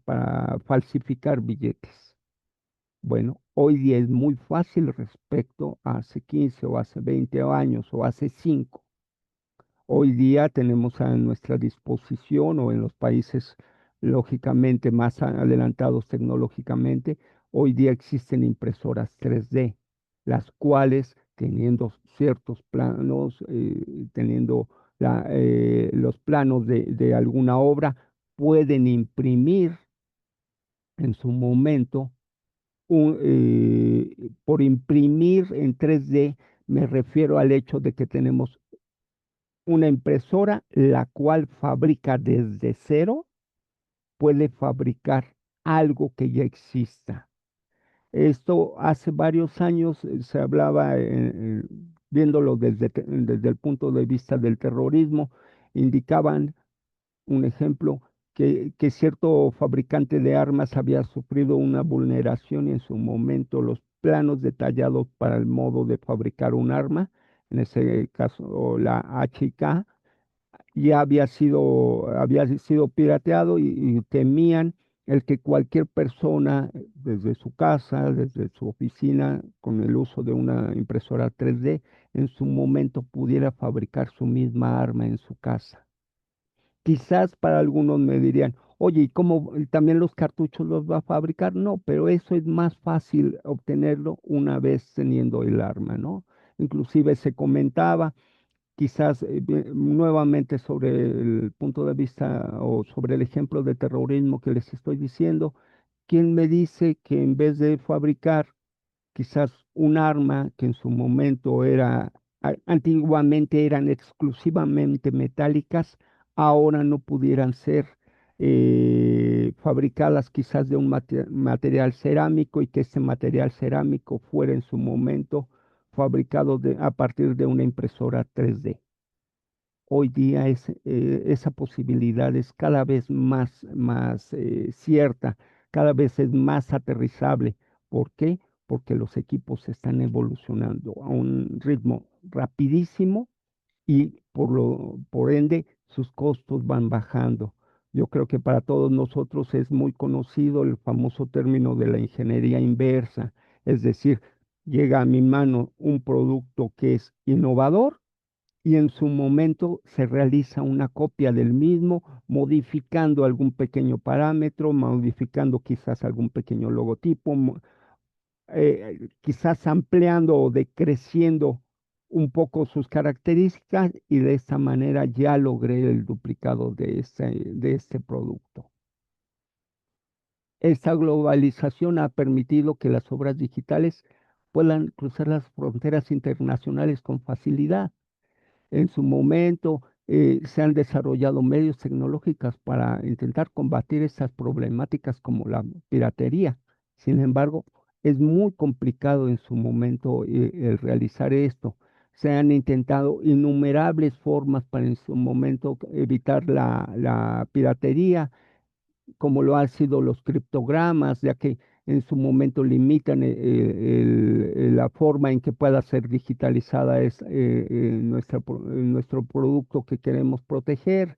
falsificar billetes? Bueno, hoy día es muy fácil respecto a hace 15 o hace 20 años o hace 5. Hoy día tenemos a nuestra disposición o en los países lógicamente más adelantados tecnológicamente, hoy día existen impresoras 3D, las cuales teniendo ciertos planos, teniendo los planos de alguna obra, pueden imprimir en su momento, por imprimir en 3D, me refiero al hecho de que tenemos una impresora la cual fabrica desde cero, puede fabricar algo que ya exista. Esto hace varios años se hablaba, viéndolo desde el punto de vista del terrorismo, indicaban un ejemplo que cierto fabricante de armas había sufrido una vulneración y en su momento los planos detallados para el modo de fabricar un arma, en ese caso la HK, ya había sido pirateado y temían el que cualquier persona desde su casa, desde su oficina, con el uso de una impresora 3D, en su momento pudiera fabricar su misma arma en su casa. Quizás para algunos me dirían, oye, ¿y cómo también los cartuchos los va a fabricar? No, pero eso es más fácil obtenerlo una vez teniendo el arma, ¿no? Inclusive se comentaba quizás nuevamente sobre el punto de vista o sobre el ejemplo de terrorismo que les estoy diciendo, ¿quién me dice que en vez de fabricar quizás un arma que en su momento antiguamente eran exclusivamente metálicas, ahora no pudieran ser fabricadas quizás de un material cerámico y que ese material cerámico fuera en su momento fabricado a partir de una impresora 3D? Hoy día esa posibilidad es cada vez más cierta, cada vez es más aterrizable. ¿Por qué? Porque los equipos están evolucionando a un ritmo rapidísimo y por ende sus costos van bajando. Yo creo que para todos nosotros es muy conocido el famoso término de la ingeniería inversa, es decir, llega a mi mano un producto que es innovador y en su momento se realiza una copia del mismo, modificando algún pequeño parámetro, modificando quizás algún pequeño logotipo, quizás ampliando o decreciendo un poco sus características y de esta manera ya logré el duplicado de este producto. Esta globalización ha permitido que las obras digitales puedan cruzar las fronteras internacionales con facilidad. En su momento se han desarrollado medios tecnológicos para intentar combatir estas problemáticas como la piratería. Sin embargo, es muy complicado en su momento el realizar esto. Se han intentado innumerables formas para en su momento evitar la piratería, como lo han sido los criptogramas, ya que en su momento limitan la forma en que pueda ser digitalizada nuestro producto que queremos proteger.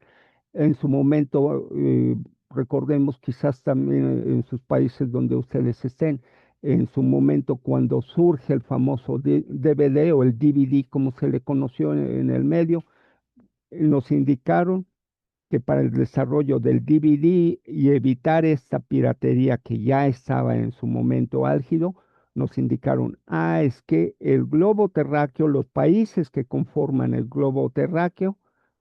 En su momento, recordemos quizás también en sus países donde ustedes estén, en su momento cuando surge el famoso DVD o el DVD, como se le conoció en el medio, nos indicaron que para el desarrollo del DVD y evitar esta piratería que ya estaba en su momento álgido, nos indicaron, es que el globo terráqueo, los países que conforman el globo terráqueo,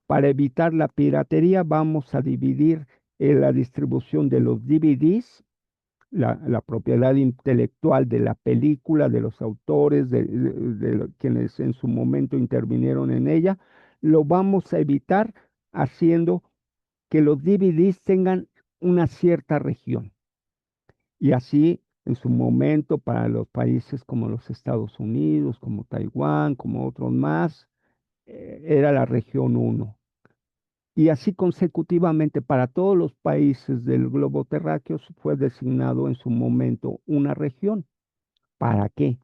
para evitar la piratería vamos a dividir la distribución de los DVDs, la propiedad intelectual de la película, de los autores, de quienes en su momento intervinieron en ella, lo vamos a evitar haciendo que los DVDs tengan una cierta región. Y así, en su momento, para los países como los Estados Unidos, como Taiwán, como otros más, era la región 1. Y así consecutivamente para todos los países del globo terráqueo fue designado en su momento una región. ¿Para qué?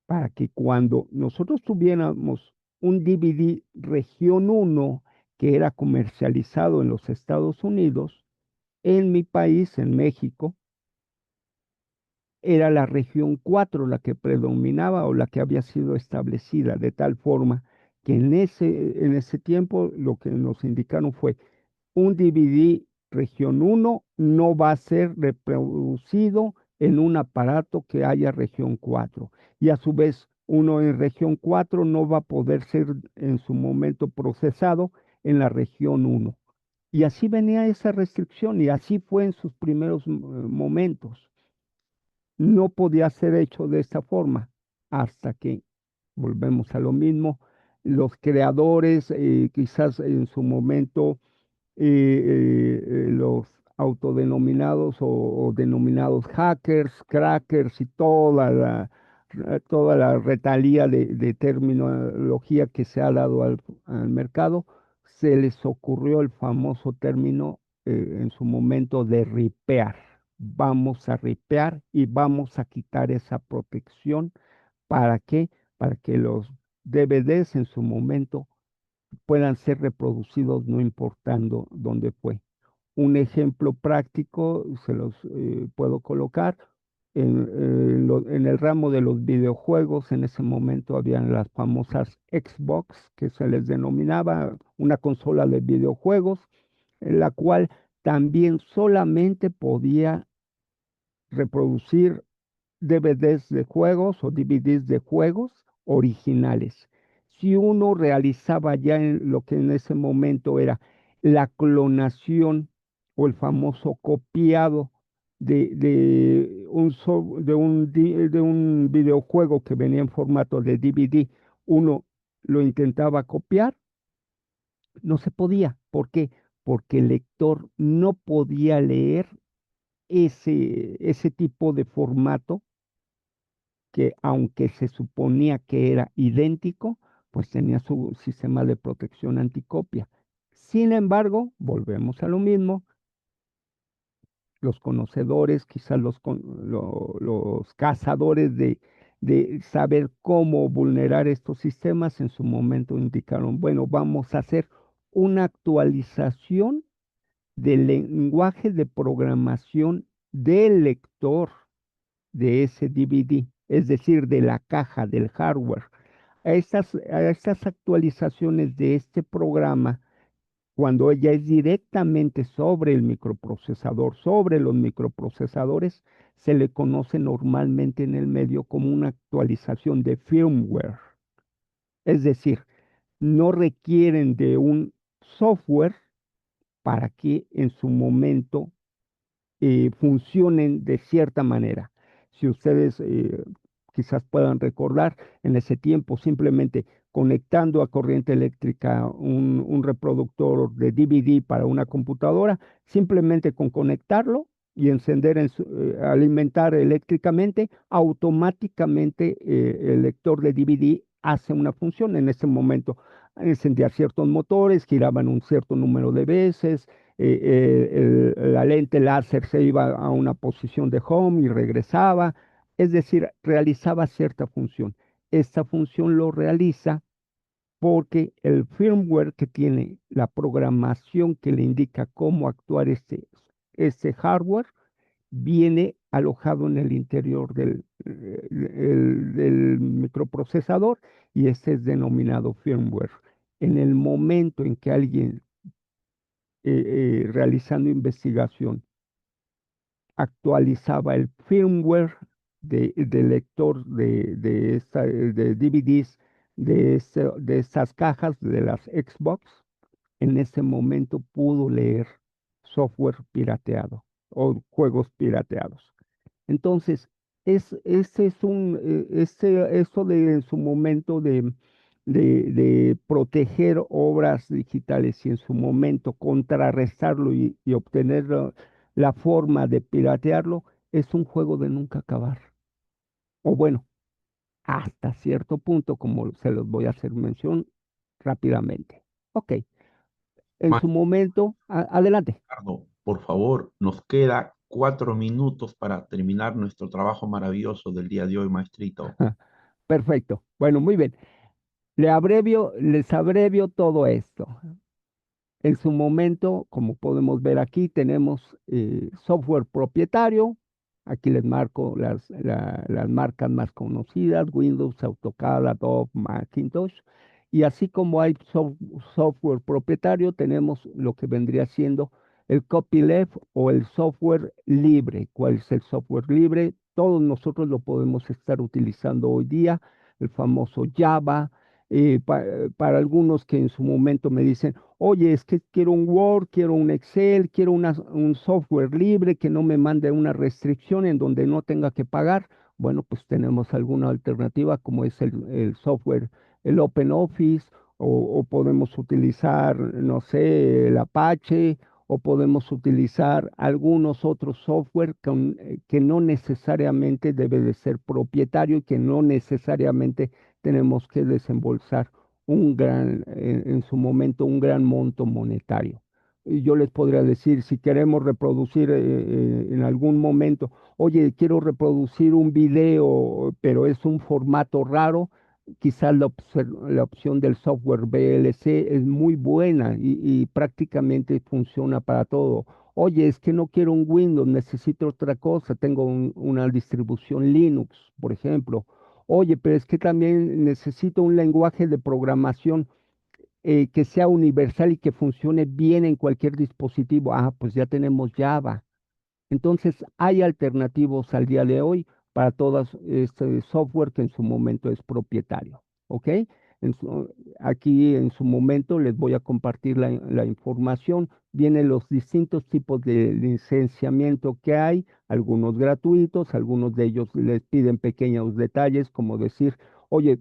Para que cuando nosotros tuviéramos un DVD región 1 que era comercializado en los Estados Unidos, en mi país, en México, era la región 4 la que predominaba o la que había sido establecida, de tal forma que en ese tiempo lo que nos indicaron fue un DVD región 1 no va a ser reproducido en un aparato que haya región 4 y a su vez uno en región 4 no va a poder ser en su momento procesado en la región 1. Y así venía esa restricción y así fue en sus primeros momentos. No podía ser hecho de esta forma hasta que volvemos a lo mismo. Los creadores, quizás en su momento, los autodenominados o denominados hackers, crackers y toda la retalía de terminología que se ha dado al mercado, se les ocurrió el famoso término en su momento de ripear. Vamos a ripear y vamos a quitar esa protección. ¿Para qué? Para que los DVDs en su momento puedan ser reproducidos no importando dónde fue. Un ejemplo práctico se los puedo colocar en el ramo de los videojuegos. En ese momento habían las famosas Xbox, que se les denominaba una consola de videojuegos, en la cual también solamente podía reproducir DVDs de juegos o DVDs de juegos originales. Si uno realizaba ya en lo que en ese momento era la clonación o el famoso copiado de un videojuego que venía en formato de DVD, uno lo intentaba copiar, no se podía. ¿Por qué? Porque el lector no podía leer ese tipo de formato que aunque se suponía que era idéntico, pues tenía su sistema de protección anticopia. Sin embargo, volvemos a lo mismo, los conocedores, quizás los cazadores de saber cómo vulnerar estos sistemas, en su momento indicaron, bueno, vamos a hacer una actualización del lenguaje de programación del lector de ese DVD, es decir, de la caja, del hardware. A estas actualizaciones de este programa, cuando ya es directamente sobre el microprocesador, sobre los microprocesadores, se le conoce normalmente en el medio como una actualización de firmware. Es decir, no requieren de un software para que en su momento funcionen de cierta manera. Si ustedes quizás puedan recordar, en ese tiempo simplemente conectando a corriente eléctrica un reproductor de DVD para una computadora, simplemente con conectarlo y encender, alimentar eléctricamente, automáticamente el lector de DVD hace una función. En ese momento encendía ciertos motores, giraban un cierto número de veces, la lente láser se iba a una posición de home y regresaba, es decir, realizaba cierta función. Esta función lo realiza porque el firmware que tiene la programación que le indica cómo actuar este hardware viene alojado en el interior del microprocesador y este es denominado firmware. En el momento en que alguien realizando investigación actualizaba el firmware del lector de DVDs de estas cajas de las Xbox, en ese momento pudo leer software pirateado o juegos pirateados. Entonces, eso de en su momento de proteger obras digitales y en su momento contrarrestarlo y obtener la forma de piratearlo, es un juego de nunca acabar. O bueno, hasta cierto punto, como se los voy a hacer mención rápidamente. Ok, en su momento, adelante. Ricardo, por favor, nos queda 4 minutos para terminar nuestro trabajo maravilloso del día de hoy, maestrito. Perfecto. Bueno, muy bien. Les abrevio todo esto. En su momento, como podemos ver aquí, tenemos software propietario. Aquí les marco las marcas más conocidas: Windows, AutoCAD, Adobe, Macintosh. Y así como hay software propietario, tenemos lo que vendría siendo el copyleft o el software libre. ¿Cuál es el software libre? Todos nosotros lo podemos estar utilizando hoy día, el famoso Java. Para algunos que en su momento me dicen, oye, es que quiero un Word, quiero un Excel, quiero un software libre que no me mande una restricción en donde no tenga que pagar. Bueno, pues tenemos alguna alternativa como es el software, el OpenOffice, o podemos utilizar, no sé, el Apache, o podemos utilizar algunos otros software que no necesariamente debe de ser propietario y que no necesariamente tenemos que desembolsar en su momento, un gran monto monetario. Y yo les podría decir, si queremos reproducir en algún momento, oye, quiero reproducir un video, pero es un formato raro, quizás la opción del software VLC es muy buena y prácticamente funciona para todo. Oye, es que no quiero un Windows, necesito otra cosa, tengo una distribución Linux, por ejemplo. Oye, pero es que también necesito un lenguaje de programación que sea universal y que funcione bien en cualquier dispositivo. Ah, pues ya tenemos Java. Entonces, hay alternativos al día de hoy para todo este software que en su momento es propietario. ¿Ok? Aquí en su momento les voy a compartir la información. Vienen los distintos tipos de licenciamiento que hay, algunos gratuitos, algunos de ellos les piden pequeños detalles, como decir, oye,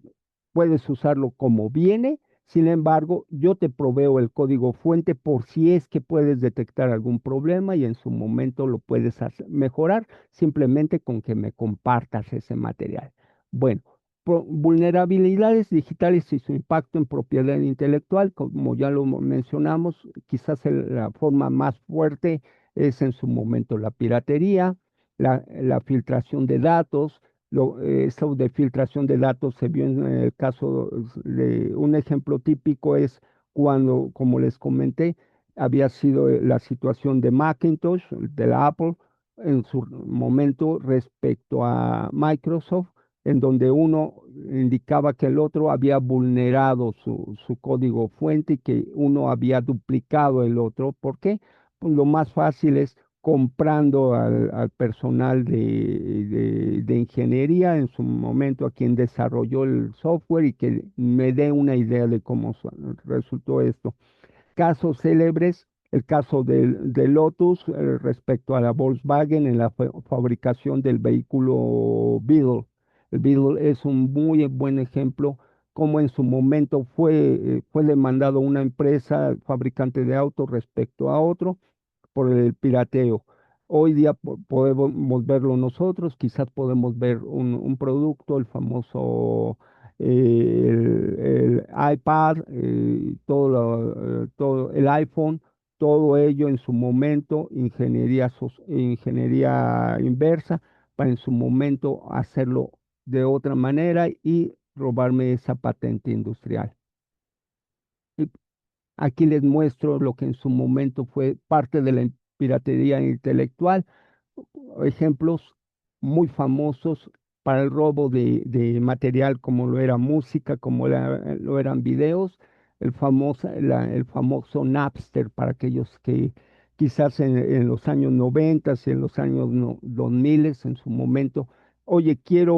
puedes usarlo como viene. Sin embargo, yo te proveo el código fuente por si es que puedes detectar algún problema y en su momento lo puedes mejorar simplemente con que me compartas ese material. Bueno, vulnerabilidades digitales y su impacto en propiedad intelectual, como ya lo mencionamos, quizás la forma más fuerte es en su momento la piratería, la filtración de datos. Eso de filtración de datos se vio en el caso de un ejemplo típico es cuando, como les comenté, había sido la situación de Macintosh, de la Apple, en su momento respecto a Microsoft, en donde uno indicaba que el otro había vulnerado su código fuente y que uno había duplicado el otro. ¿Por qué? Pues lo más fácil es comprando al personal de ingeniería en su momento, a quien desarrolló el software y que me dé una idea de cómo resultó esto. Casos célebres, el caso de Lotus respecto a la Volkswagen en la fabricación del vehículo Beetle. El Beetle es un muy buen ejemplo como en su momento fue demandado una empresa fabricante de autos respecto a otro por el pirateo. Hoy día podemos verlo nosotros, quizás podemos ver un producto, el famoso el iPad, todo el iPhone, todo ello en su momento, ingeniería inversa, para en su momento hacerlo de otra manera y robarme esa patente industrial. Y aquí les muestro lo que en su momento fue parte de la piratería intelectual, ejemplos muy famosos para el robo de material como lo era música, como lo eran videos, el famoso Napster para aquellos que quizás en los años 90 y en los años 2000 en su momento, oye, quiero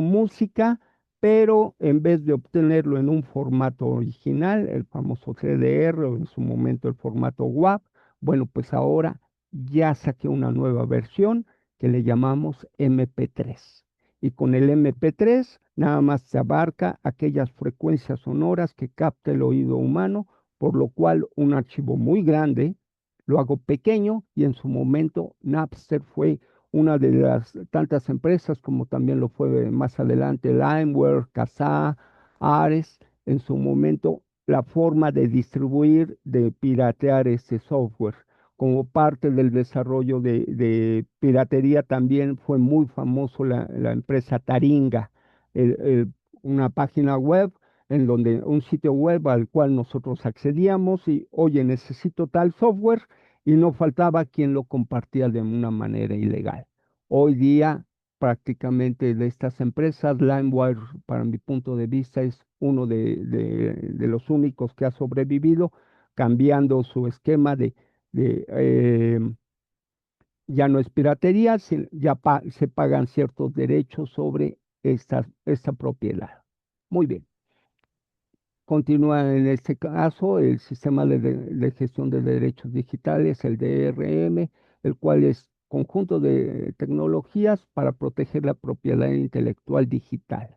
música, pero en vez de obtenerlo en un formato original, el famoso CDR o en su momento el formato WAV, bueno, pues ahora ya saqué una nueva versión que le llamamos MP3. Y con el MP3 nada más se abarca aquellas frecuencias sonoras que capta el oído humano, por lo cual un archivo muy grande lo hago pequeño y en su momento Napster fue una de las tantas empresas, como también lo fue más adelante Limeware, Kazaa, Ares, en su momento la forma de distribuir, de piratear ese software. Como parte del desarrollo de piratería también fue muy famoso la empresa Taringa, una página web un sitio web al cual nosotros accedíamos y, oye, necesito tal software y no faltaba quien lo compartía de una manera ilegal. Hoy día, prácticamente de estas empresas, LimeWire, para mi punto de vista, es uno de los únicos que ha sobrevivido, cambiando su esquema de, ya no es piratería, se pagan ciertos derechos sobre esta propiedad. Muy bien. Continúa en este caso el sistema de gestión de derechos digitales, el DRM, el cual es conjunto de tecnologías para proteger la propiedad intelectual digital.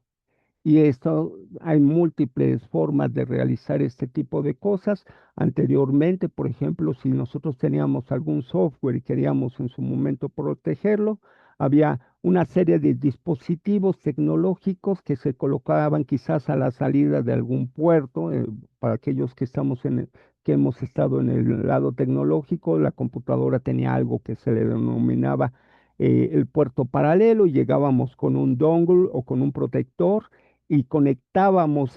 Y esto, hay múltiples formas de realizar este tipo de cosas. Anteriormente, por ejemplo, si nosotros teníamos algún software y queríamos en su momento protegerlo, había una serie de dispositivos tecnológicos que se colocaban quizás a la salida de algún puerto. Para aquellos que que hemos estado en el lado tecnológico, la computadora tenía algo que se le denominaba el puerto paralelo y llegábamos con un dongle o con un protector y conectábamos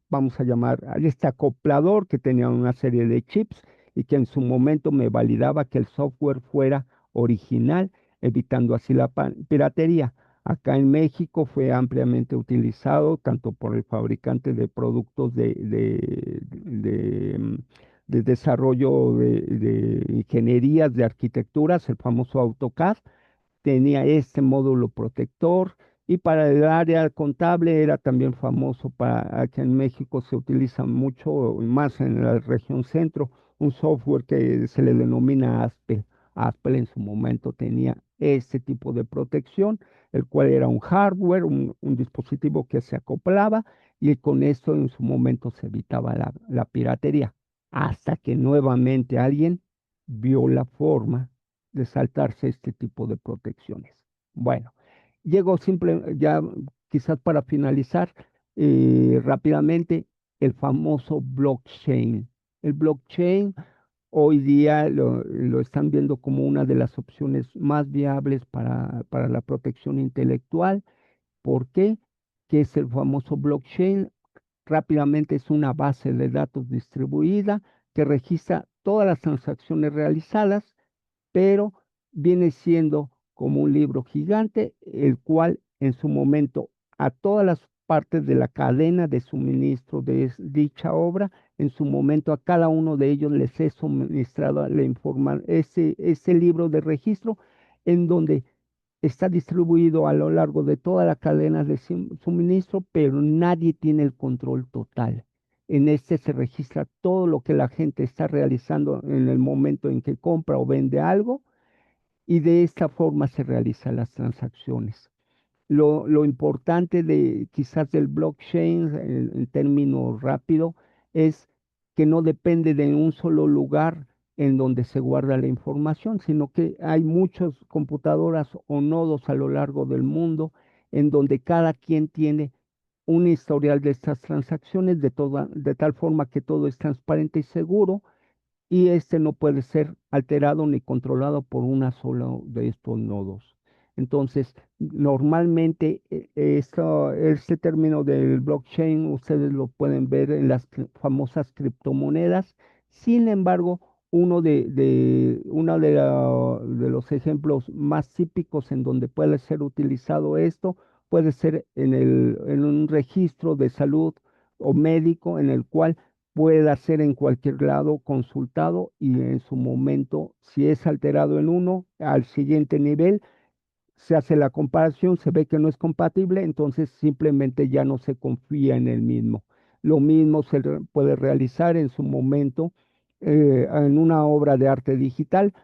vamos a llamar, a este acoplador que tenía una serie de chips y que en su momento me validaba que el software fuera original, evitando así la piratería. Acá en México fue ampliamente utilizado tanto por el fabricante de productos de desarrollo de ingenierías, de arquitecturas, el famoso AutoCAD, tenía este módulo protector y para el área contable era también famoso para aquí en México se utiliza mucho, más en la región centro, un software que se le denomina Aspel. Aspel en su momento tenía este tipo de protección, el cual era un hardware, un dispositivo que se acoplaba y con esto en su momento se evitaba la piratería, hasta que nuevamente alguien vio la forma de saltarse este tipo de protecciones. Bueno, ya quizás para finalizar rápidamente, el famoso blockchain. El blockchain hoy día lo están viendo como una de las opciones más viables para la protección intelectual. ¿Por qué? ¿Qué es el famoso blockchain? Rápidamente es una base de datos distribuida que registra todas las transacciones realizadas, pero viene siendo como un libro gigante, el cual en su momento a todas las partes de la cadena de suministro de dicha obra, en su momento a cada uno de ellos les he suministrado ese libro de registro en donde está distribuido a lo largo de toda la cadena de suministro, pero nadie tiene el control total. En este se registra todo lo que la gente está realizando en el momento en que compra o vende algo y de esta forma se realizan las transacciones. Lo importante de quizás del blockchain en términos rápido es que no depende de un solo lugar en donde se guarda la información, sino que hay muchas computadoras o nodos a lo largo del mundo en donde cada quien tiene un historial de estas transacciones de tal forma que todo es transparente y seguro y este no puede ser alterado ni controlado por una sola de estos nodos. Entonces, normalmente este término del blockchain ustedes lo pueden ver en las famosas criptomonedas. Sin embargo, uno de los ejemplos más típicos en donde puede ser utilizado esto puede ser en un registro de salud o médico en el cual pueda ser en cualquier lado consultado y en su momento, si es alterado en uno, al siguiente nivel se hace la comparación, se ve que no es compatible, entonces simplemente ya no se confía en el mismo. Lo mismo puede realizar en su momento en una obra de arte digital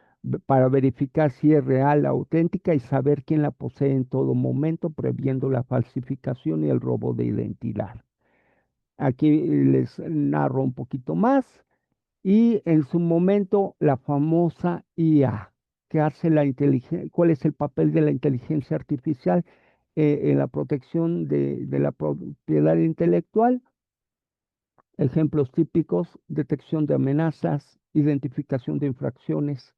para verificar si es real, auténtica y saber quién la posee en todo momento, previendo la falsificación y el robo de identidad. Aquí les narro un poquito más. Y en su momento, la famosa IA, que hace la inteligencia, ¿cuál es el papel de la inteligencia artificial en la protección de la propiedad intelectual? Ejemplos típicos: detección de amenazas, identificación de infracciones,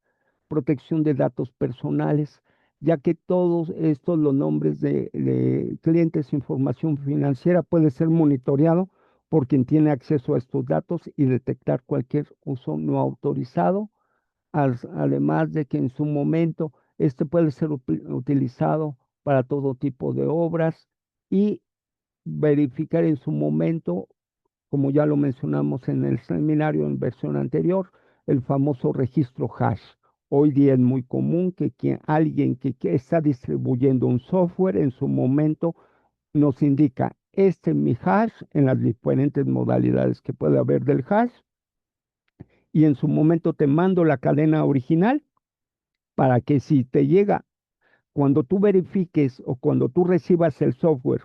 protección de datos personales, ya que todos estos, los nombres de clientes, información financiera, puede ser monitoreado por quien tiene acceso a estos datos y detectar cualquier uso no autorizado, además de que en su momento este puede ser utilizado para todo tipo de obras y verificar en su momento, como ya lo mencionamos en el seminario en versión anterior, el famoso registro hash. Hoy día es muy común que alguien que está distribuyendo un software en su momento nos indica, este es mi hash en las diferentes modalidades que puede haber del hash, y en su momento te mando la cadena original para que si te llega, cuando tú verifiques o cuando tú recibas el software,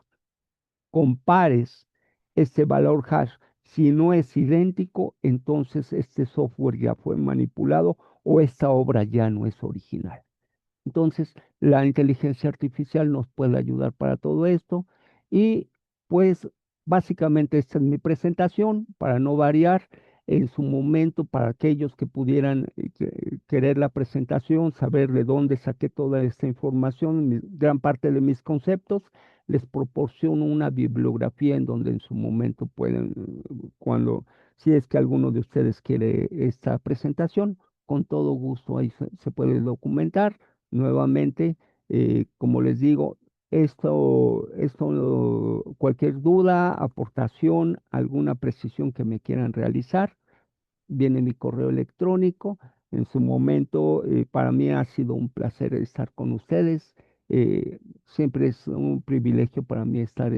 compares este valor hash. Si no es idéntico, entonces este software ya fue manipulado o esta obra ya no es original. Entonces, la inteligencia artificial nos puede ayudar para todo esto y pues básicamente esta es mi presentación para no variar. En su momento, para aquellos que pudieran querer la presentación, saber de dónde saqué toda esta información, gran parte de mis conceptos, les proporciono una bibliografía en donde en su momento pueden, si es que alguno de ustedes quiere esta presentación, con todo gusto ahí se puede documentar. Nuevamente, como les digo, cualquier duda, aportación, alguna precisión que me quieran realizar, viene mi correo electrónico. En su momento, para mí ha sido un placer estar con ustedes. Siempre es un privilegio para mí estar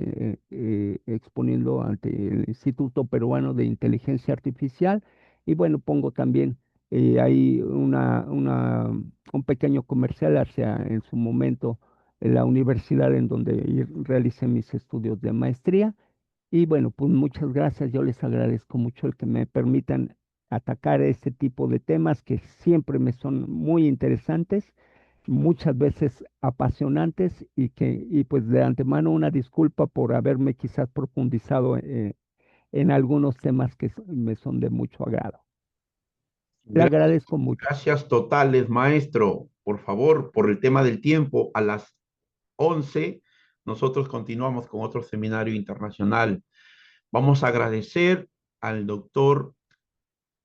exponiendo ante el Instituto Peruano de Inteligencia Artificial. Y bueno, pongo también ahí un pequeño comercial hacia en su momento la universidad en donde realicé mis estudios de maestría. Y bueno, pues muchas gracias. Yo les agradezco mucho el que me permitan atacar este tipo de temas que siempre me son muy interesantes, muchas veces apasionantes y pues de antemano una disculpa por haberme quizás profundizado en algunos temas que me son de mucho agrado. Le Gra- agradezco mucho. Gracias totales, maestro. Por favor, por el tema del tiempo, a las 11 nosotros continuamos con otro seminario internacional. Vamos a agradecer al doctor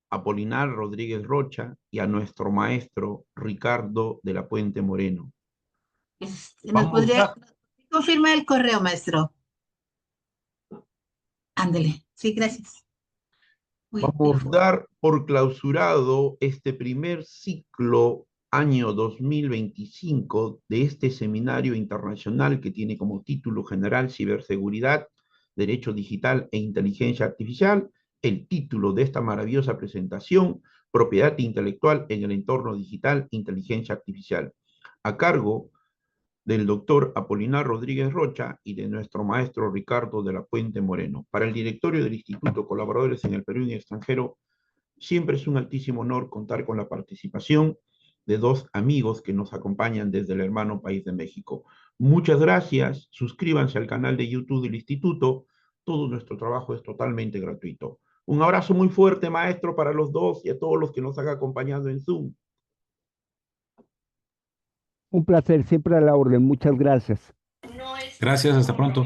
Apolinar Rodríguez Rocha y a nuestro maestro Ricardo de la Puente Moreno. ¿Nos Vamos, podría confirmar el correo, maestro? Ándele. Sí, gracias. Voy a vamos a dar por clausurado este primer ciclo año 2025 de este seminario internacional que tiene como título general Ciberseguridad, Derecho Digital e Inteligencia Artificial. El título de esta maravillosa presentación, Propiedad Intelectual en el Entorno Digital, Inteligencia Artificial, a cargo del doctor Apolinar Rodríguez Rocha y de nuestro maestro Ricardo de la Puente Moreno. Para el directorio del Instituto Colaboradores en el Perú y en el extranjero, siempre es un altísimo honor contar con la participación de dos amigos que nos acompañan desde el hermano país de México. Muchas gracias, suscríbanse al canal de YouTube del Instituto, todo nuestro trabajo es totalmente gratuito. Un abrazo muy fuerte, maestro, para los dos y a todos los que nos han acompañado en Zoom. Un placer, siempre a la orden. Muchas gracias. Gracias, hasta pronto.